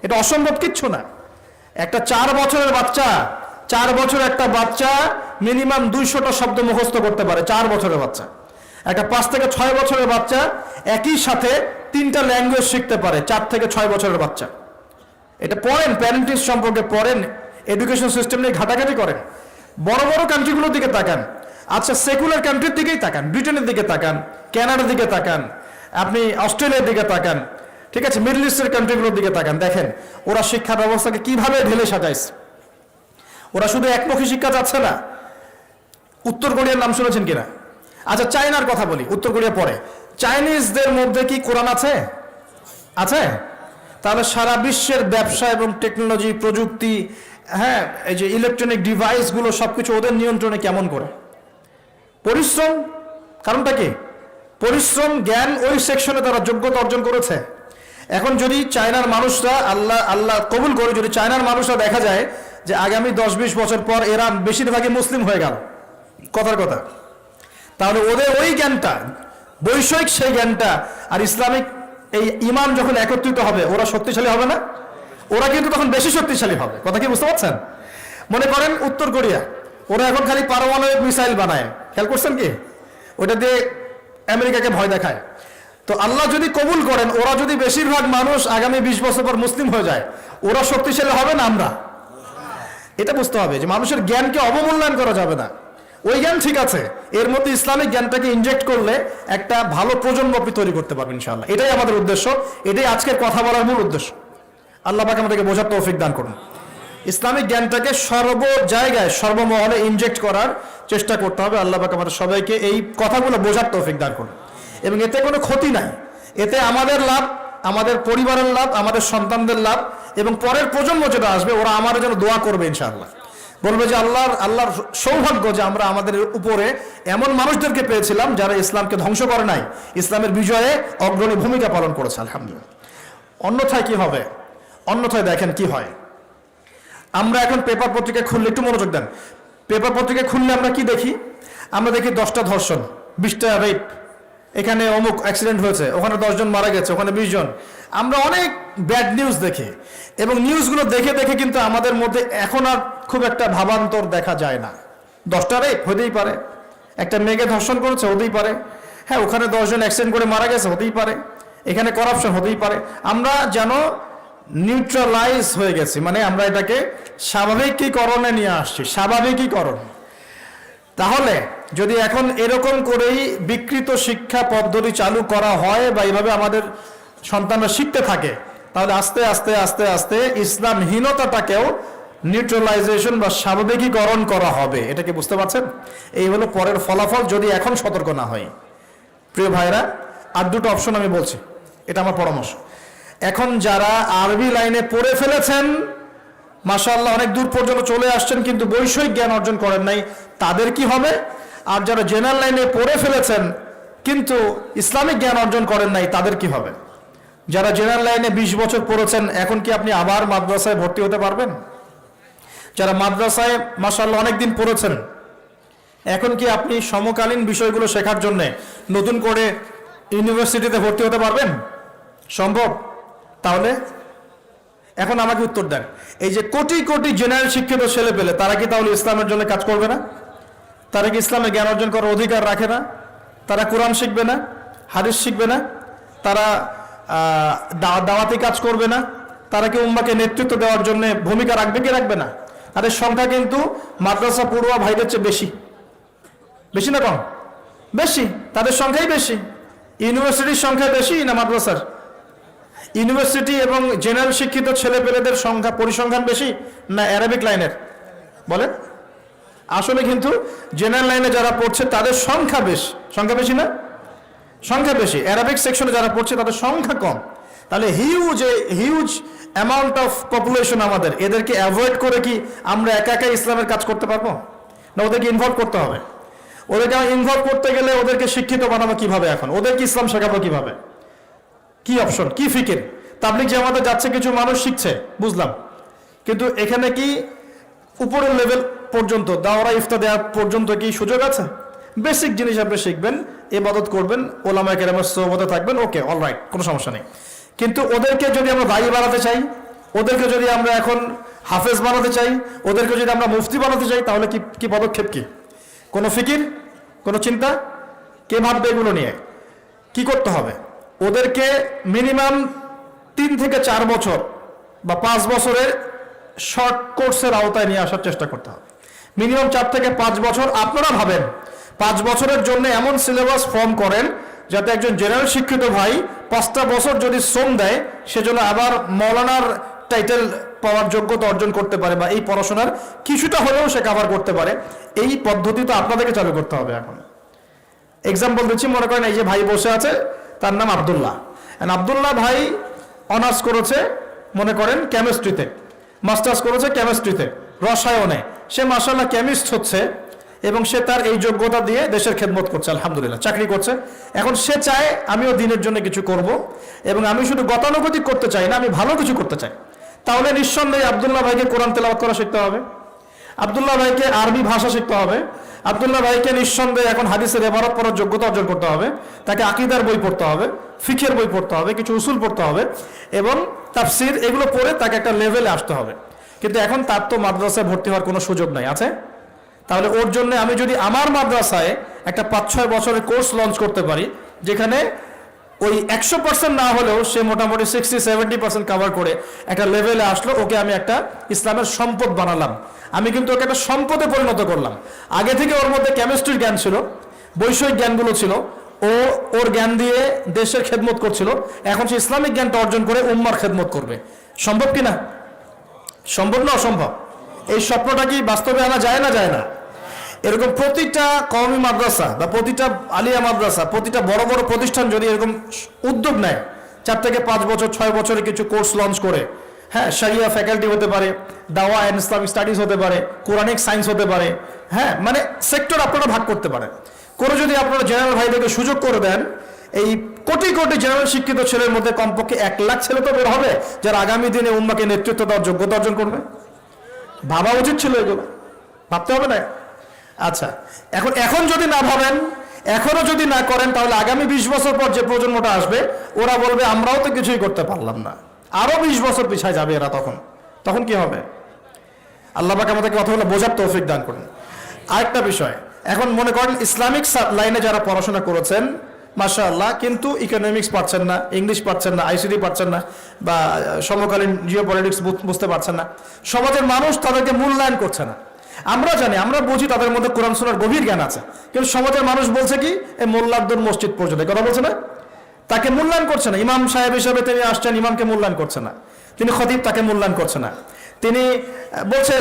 এটা অসম্ভব কিচ্ছু না। একটা 4 বছরের বাচ্চা মিনিমাম 200টা শব্দ মুখস্থ করতে পারে। 4 বছরের বাচ্চা। একটা 5 থেকে 6 বছরের বাচ্চা একই সাথে 3টা ল্যাঙ্গুয়েজ শিখতে পারে। 4 থেকে 6 বছরের বাচ্চা। এটা পড়েন, প্যারেন্টিং সম্পর্কে পড়েন, এডুকেশন সিস্টেম নিয়ে ঘাটাঘাটি করেন। বড় বড় কান্ট্রিগুলোর দিকে তাকান। আচ্ছা, সেকুলার কান্ট্রির দিকেই তাকান, ব্রিটেনের দিকে তাকান, কানাডার দিকে তাকান, আপনি অস্ট্রেলিয়ার দিকে তাকান, ঠিক আছে, মিডল ইস্টের কান্ট্রিগুলোর দিকে তাকান। দেখেন ওরা শিক্ষা ব্যবস্থাকে কিভাবে ঢেলে সাজাইছে। ওরা শুধু একমুখী শিক্ষা চাচ্ছে না। উত্তর কোরিয়ার নাম শুনেছেন কিনা? আচ্ছা, চায়নার কথা বলি। উত্তর কোরিয়া পরে, চাইনিজদের মধ্যে কি কোরআন আছে? তাহলে সারা বিশ্বের ব্যবসা এবং টেকনোলজি, প্রযুক্তি, হ্যাঁ, এই যে ইলেকট্রনিক ডিভাইসগুলো সবকিছু ওদের নিয়ন্ত্রণে কেমন করে? পরিশ্রম। কারণটা কি? পরিশ্রম, জ্ঞান, ওই সেকশনে তারা যোগ্যতা অর্জন করেছে। এখন যদি চায়নার মানুষরা, আল্লাহ কবুল করে, যদি চায়নার মানুষরা দেখা যায় যে আগামী 10-20 বছর পর এরা বেশিরভাগই মুসলিম হয়ে গেল, কথার কথা, তাহলে ওদের ওই জ্ঞানটা, বৈষয়িক সেই জ্ঞানটা আর ইসলামিক এই ইমান যখন একত্রিত হবে, ওরা শক্তিশালী হবে না? ওরা কিন্তু তখন বেশি শক্তিশালী হবে। কথা কি বুঝতে পারছেন? মনে করেন উত্তর কোরিয়া, ওরা এখন খালি পারমাণবিক মিসাইল বানায়, খেয়াল করছেন কি? ওটা দিয়ে আমেরিকাকে ভয় দেখায়। তো আল্লাহ যদি কবুল করেন, ওরা যদি বেশিরভাগ মানুষ আগামী 20 বছর পর মুসলিম হয়ে যায়, ওরা শক্তিশালী হবে না আমরা? এটা বুঝতে হবে যে মানুষের জ্ঞানকে অবমূল্যায়ন করা যাবে না। ওই জ্ঞান ঠিক আছে, এর মধ্যে ইসলামিক জ্ঞানটাকে ইনজেক্ট করলে একটা ভালো প্রজন্ম আপনি তৈরি করতে পারবেন ইনশাআল্লাহ। এটাই আমাদের উদ্দেশ্য, এটাই আজকের কথা বলার মূল উদ্দেশ্য। আল্লাহ পাক আমাদেরকে বোঝার তৌফিক দান করুন। ইসলামিক জ্ঞানটাকে সর্ব জায়গায় সর্বমহলে ইনজেক্ট করার চেষ্টা করতে হবে। আল্লাহ পাক আমাদের সবাইকে এই কথাগুলো বোঝার তৌফিক দান করুন। এবং এতে কোনো ক্ষতি নাই, এতে আমাদের লাভ, আমাদের পরিবারের লাভ, আমাদের সন্তানদের লাভ, এবং পরের প্রজন্ম যেটা আসবে ওরা আমার জন্য দোয়া করবে ইনশাআল্লাহ। বলবে যে আল্লাহর সৌভাগ্য যে আমরা আমাদের উপরে এমন মানুষদেরকে পেয়েছিলাম যারা ইসলামকে ধ্বংস করে নাই, ইসলামের বিজয়ে অগ্রণী ভূমিকা পালন করেছে, আলহামদুলিল্লাহ। অন্যথায় কি হবে? অন্যথায় দেখেন কি হয়। আমরা এখন পেপার পত্রিকা খুললে, একটু মনোযোগ দেন, পেপার পত্রিকা খুললে আমরা কি দেখি? আমরা দেখি 10টা ধর্ষণ, 20টা রেপ, এখানে অমুক অ্যাক্সিডেন্ট হয়েছে, ওখানে 10 জন মারা গেছে, ওখানে 20 জন। আমরা অনেক ব্যাড নিউজ দেখি, এবং নিউজগুলো দেখে দেখে কিন্তু আমাদের মধ্যে এখন আর খুব একটা ভাবান্তর দেখা যায় না। 10টা রেপ হতেই পারে, একটা মেয়েকে ধর্ষণ করেছে হতেই পারে, হ্যাঁ ওখানে 10 জন অ্যাক্সিডেন্ট করে মারা গেছে হতেই পারে, এখানে করাপশন হতেই পারে। আমরা যেন নিউট্রালাইজ হয়ে গেছি, মানে আমরা এটাকে স্বাভাবিকীকরণে নিয়ে আসছি, স্বাভাবিকীকরণ। তাহলে যদি এখন এরকম করেই বিকৃত শিক্ষা পদ্ধতি চালু করা হয় বা এইভাবে আমাদের সন্তানরা শিখতে থাকে, তাহলে আস্তে আস্তে আস্তে আস্তে ইসলামহীনতাটাকেও নিউট্রালাইজেশন বা স্বাভাবিকীকরণ করা হবে। এটা কি বুঝতে পারছেন? এই হলো পরের ফলাফল যদি এখন সতর্ক না হয়। প্রিয় ভাইরা, আর দুটো অপশন আমি বলছি, এটা আমার পরামর্শ। এখন যারা আরবি লাইনে পড়ে ফেলেছেন, মাশাআল্লাহ অনেক দূর পর্যন্ত চলে আসছেন, কিন্তু বৈষয়িক জ্ঞান অর্জন করেন নাই, তাদের কি হবে? আর যারা জেনারেল লাইনে পড়ে ফেলেছেন কিন্তু ইসলামিক জ্ঞান অর্জন করেন নাই, তাদের কি হবে? যারা জেনারেল লাইনে 20 বছর পড়েছেন, এখন কি আপনি আবার মাদ্রাসায় ভর্তি হতে পারবেন? যারা মাদ্রাসায় মাশাআল্লাহ অনেকদিন পড়েছেন, এখন কি আপনি সমকালীন বিষয়গুলো শেখার জন্য নতুন করে ইউনিভার্সিটিতে ভর্তি হতে পারবেন? সম্ভব? তাহলে এখন আমাকে উত্তর দেন, এই যে কোটি কোটি জেনারেল শিক্ষিত ছেলে পেলে, তারা কি তাহলে ইসলামের জন্য কাজ করবে না? তারা কি ইসলামে জ্ঞান অর্জন করার অধিকার রাখে না? তারা কোরআন শিখবে না? হাদিস শিখবে না? তারা দাওয়াতি কাজ করবে না? তারা কি উম্মাকে নেতৃত্ব দেওয়ার জন্য ভূমিকা রাখবে কি রাখবে না? তাদের সংখ্যা কিন্তু মাদ্রাসা পড়ুয়া ভাইদের চেয়ে বেশি। বেশি না কম? বেশি, তাদের সংখ্যাই বেশি। ইউনিভার্সিটির সংখ্যা বেশি না মাদ্রাসার? ইউনিভার্সিটি এবং জেনারেল শিক্ষিত ছেলে পেলেদের সংখ্যা পরিসংখ্যান বেশি না অ্যারাবিক লাইনের? বলেন। আসলে কিন্তু জেনারেল লাইনে যারা পড়ছে তাদের সংখ্যা বেশি। সংখ্যা বেশি না? সংখ্যা বেশি। অ্যারাবিক সেকশনে যারা পড়ছে তাদের সংখ্যা কম। তাহলে হিউজ অ্যামাউন্ট অফ পপুলেশন আমাদের, এদেরকে অ্যাভয়েড করে কি আমরা একা একা ইসলামের কাজ করতে পারবো না? ওদেরকে ইনভলভ করতে হবে। ওদেরকে ইনভলভ করতে গেলে ওদেরকে শিক্ষিত বানাবো কিভাবে? এখন ওদেরকে ইসলাম শেখাবো কিভাবে? কি অপশন, কি ফিকির? তাবলিগ জামাতে যাচ্ছে, কিছু মানুষ শিখছে বুঝলাম, কিন্তু এখানে কি উপরের লেভেল পর্যন্ত দাওরা ইফতা দেওয়া পর্যন্ত কি সুযোগ আছে? বেসিক জিনিস আপনি শিখবেন, ইবাদত করবেন, ওলামায়ে কেরামের সোহবতে থাকবেন, ওকে অলরাইট, কোনো সমস্যা নেই। কিন্তু ওদেরকে যদি আমরা দায়ী বানাতে চাই, ওদেরকে যদি আমরা এখন হাফেজ বানাতে চাই, ওদেরকে যদি আমরা মুফতি বানাতে চাই, তাহলে কি পদক্ষেপ কি? কোনো ফিকির, কোনো চিন্তা? কে ভাববে এগুলো নিয়ে? কি করতে হবে? ওদেরকে মিনিমাম 3 থেকে 4 বছর বা 5 বছরের শর্ট কোর্সের আওতায় নিয়ে আসার চেষ্টা করতে হবে। মিনিমাম 4 থেকে 5 বছর। আপনারা ভাবেন 5 বছরের জন্য এমন সিলেবাস ফর্ম করেন যাতে একজন জেনারেল শিক্ষিত ভাই 5টা বছর যদি শ্রম দেয়, সেজন্য আবার মৌলানার টাইটেল পাওয়ার যোগ্যতা অর্জন করতে পারে, বা এই পড়াশোনার কিছুটা হলেও সে কভার করতে পারে। এই পদ্ধতি তো আপনাদেরকে চালু করতে হবে। এখন এক্সাম্পল দিচ্ছি, মনে করেন এই যে ভাই বসে আছে, তার নাম আব্দুল্লাহ। আব্দুল্লাহ ভাই অনার্স করেছে মনে করেন কেমিস্ট্রিতে, মাস্টার্স করেছে কেমিস্ট্রিতে, রসায়নে। সে মাশাআল্লাহ কেমিস্ট হচ্ছে এবং সে তার এই যোগ্যতা দিয়ে দেশের খেদমত করছে, আলহামদুলিল্লাহ, চাকরি করছে। এখন সে চায় আমিও দিনের জন্য কিছু করব, এবং আমি শুধু গতানুগতিক করতে চাই না, আমি ভালো কিছু করতে চাই। তাহলে নিঃসন্দেহে আব্দুল্লাহ ভাইকে কোরআন তেলাওয়াত করা শিখতে হবে, আব্দুল্লাহ ভাইকে আরবি ভাষা শিখতে হবে, আব্দুল্লাহ ভাইকে নিঃসন্দেহে এখন হাদিসের ইবারত পড়ার যোগ্যতা অর্জন করতে হবে, তাকে আকীদার বই পড়তে হবে, ফিকহের বই পড়তে হবে, কিছু উসুল পড়তে হবে, এবং তাফসির, এগুলো পড়ে তাকে একটা লেভেলে আসতে হবে। কিন্তু এখন তার তো মাদ্রাসায় ভর্তি হওয়ার কোনো সুযোগ নাই, আছে? তাহলে ওর জন্য আমি যদি আমার মাদ্রাসায় একটা 5-6 বছরের কোর্স লঞ্চ করতে পারি, যেখানে ওই 100% না হলেও সে মোটামুটি 60-70% কভার করে একটা লেভেলে আসলো, ওকে আমি একটা ইসলামের সম্পদ বানালাম। আমি কিন্তু ওকে একটা সম্পদে পরিণত করলাম। আগে থেকে ওর মধ্যে কেমিস্ট্রির জ্ঞান ছিল, বৈষয়িক জ্ঞানগুলো ছিল, ও ওর জ্ঞান দিয়ে দেশের খেদমত করছিল, এখন সে ইসলামিক জ্ঞানটা অর্জন করে উম্মার খেদমত করবে। সম্ভব কি না? সম্ভব না অসম্ভব? এই স্বপ্নটা কি বাস্তবে আনা যায় না যায় না? এরকম প্রতিটা কওমি মাদ্রাসা বা প্রতিটা আলিয়া মাদ্রাসা, প্রতিটা বড় বড় প্রতিষ্ঠান যদি এরকম উদ্যোগ নেয়, 4 থেকে 5 বছর 6 বছরের কিছু কোর্স লঞ্চ করে, হ্যাঁ, শারিয়া ফ্যাকাল্টি হতে পারে, দাওয়া অ্যান্ড ইসলামিক স্টাডিজ হতে পারে, কোরআনিক সায়েন্স হতে পারে, হ্যাঁ, মানে সেক্টর আপনারা ভাগ করতে পারেন করে যদি আপনারা জেনারেল ভাইদেরকে সুযোগ করে দেন, এই কোটি কোটি জেনারেল শিক্ষিত ছেলের মধ্যে কমপক্ষে 1 লাখ ছেলে তো বের হবে যারা আগামী দিনে উম্মাকে নেতৃত্ব দেওয়ার যোগ্যতা অর্জন করবে। ভাবা উচিত ছিল, এগুলো ভাবতে হবে না? আচ্ছা, এখন যদি না ভাবেন, এখনো যদি না করেন, তাহলে আগামী 20 বছর পর যে প্রজন্মটা আসবে, ওরা বলবে আমরাও তো কিছুই করতে পারলাম না। আরো 20 বছর পিছায় যাবে এরা। তখন কি হবে? আল্লাহ পাক আমাদেরকে কথাগুলো বোঝার তৌফিক দান করুন। আরেকটা বিষয়, এখন মনে করেন ইসলামিক লাইনে যারা পড়াশোনা করেছেন মাশাআল্লাহ, কিন্তু ইকোনমিক্স পাচ্ছেন না, ইংলিশ পাচ্ছেন না, আইসিটি পাচ্ছেন না, বা সমকালীন জিও পলিটিক্স বুঝতে পারছেন না, সমাজের মানুষ তাদেরকে মূল্যায়ন করছে না। আমরা জানি, আমরা বুঝি তাদের মধ্যে কোরআন সুন্নাহর গভীর জ্ঞান আছে, কিন্তু সমাজের মানুষ বলছে কি, এই মোল্লাদ্দুর মসজিদ পর্যন্ত, কথা বলছে না, তাকে মূল্যায়ন করছে না। ইমাম সাহেব হিসেবে তিনি আসছেন, ইমামকে মূল্যায়ন করছে না। তিনি খতিব, তাকে মূল্যায়ন করছে না। তিনি বলছে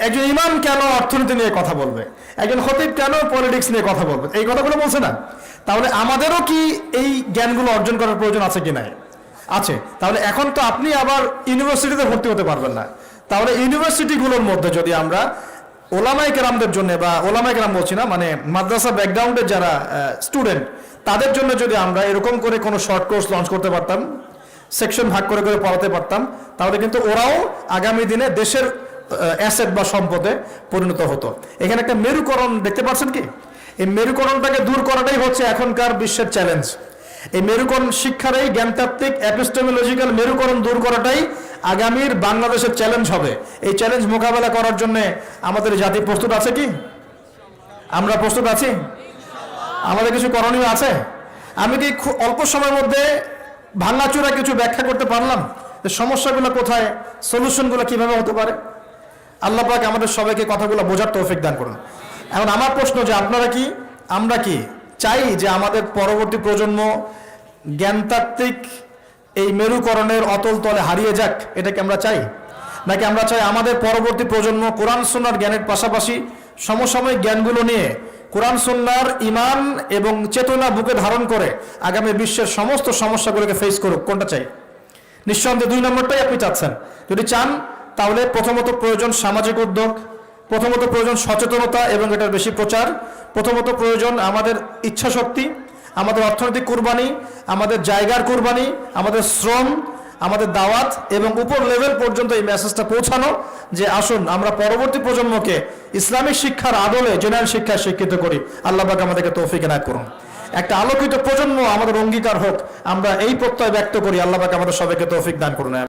একজন ইমাম কেন অর্থনীতি নিয়ে কথা বলবে, একজন খতিব কেন পলিটিক্স নিয়ে কথা বলবে, এই কথাগুলো বলছে না। তাহলে আমাদেরও কি এই জ্ঞানগুলো অর্জন করার প্রয়োজন আছে কি নাই? আছে। তাহলে এখন তো আপনি আবার ইউনিভার্সিটিতে ভর্তি হতে পারবেন না। তাহলে ইউনিভার্সিটিগুলোর মধ্যে যদি আমরা ওলামায়ে কেরামদের জন্য, বা ওলামায়ে কেরাম বলছি না, মানে মাদ্রাসা ব্যাকগ্রাউন্ডের যারা স্টুডেন্ট, তাদের জন্য যদি আমরা এরকম করে কোনো শর্ট কোর্স লঞ্চ করতে পারতাম, সেকশন ভাগ করে করে পড়াতে পারতাম, তাহলে কিন্তু ওরাও আগামী দিনে দেশের অ্যাসেট বা সম্পদে পরিণত হতো। এখানে একটা মেরুকরণ দেখতে পাচ্ছেন কি? এই মেরুকরণটাকে দূর করাটাই হচ্ছে এখনকার বিশ্বের চ্যালেঞ্জ। এই মেরুকরণ শিক্ষার, এই জ্ঞানতাত্ত্বিক এপিস্টেমোলজিক্যাল মেরুকরণ দূর করাটাই আগামীর বাংলাদেশের চ্যালেঞ্জ হবে। এই চ্যালেঞ্জ মোকাবেলা করার জন্য আমাদের জাতি প্রস্তুত আছে কি? আমরা প্রস্তুত আছি? আমাদের কিছু করণীয় আছে? আমি কি অল্প সময়ের মধ্যে ভাঙাচোরা কিছু ব্যাখ্যা করতে পারলাম যে সমস্যাগুলো কোথায়, সলিউশনগুলো কিভাবে হতে পারে? আল্লাহ পাক আমাদের সবাইকে কথাগুলো বোঝার তৌফিক দান করুন। এখন আমার প্রশ্ন যে আমরা কি চাই যে আমাদের পরবর্তী প্রজন্ম জ্ঞানতাত্ত্বিক এই মেরুকরণের অতল তলে হারিয়ে যাক? এটা কি আমরা চাই? নাকি আমরা চাই আমাদের পরবর্তী প্রজন্ম কোরআন সুন্নাহর জ্ঞানের পাশাপাশি সমসাময়িক জ্ঞানগুলো নিয়ে কোরআন সুন্নাহর ঈমান এবং চেতনা বুকে ধারণ করে আগামী বিশ্বের সমস্ত সমস্যাগুলোকে ফেস করুক? কোনটা চাই? নিঃসন্দেহে 2 নম্বরটাই আপনি চাচ্ছেন। যদি চান, তাহলে প্রথমত প্রয়োজন সামাজিক উদ্যোগ, প্রথমত প্রয়োজন সচেতনতা এবং এটার বেশি প্রচার, প্রথমত প্রয়োজন আমাদের ইচ্ছা শক্তি, আমাদের অর্থনৈতিক কুরবানি, আমাদের জায়গার কুরবানি, আমাদের শ্রম, আমাদের দাওয়াত, এবং উপর লেভেল পর্যন্ত এই মেসেজটা পৌঁছানো যে আসুন আমরা পরবর্তী প্রজন্মকে ইসলামিক শিক্ষার আদলে জেনারেল শিক্ষায় শিক্ষিত করি। আল্লাহ পাক আমাদেরকে তৌফিক এনায়েত করুন। একটা আলোকিত প্রজন্ম আমাদের অঙ্গীকার হোক, আমরা এই প্রত্যয় ব্যক্ত করি। আল্লাহ পাক আমাদের সবাইকে তৌফিক দান করুন।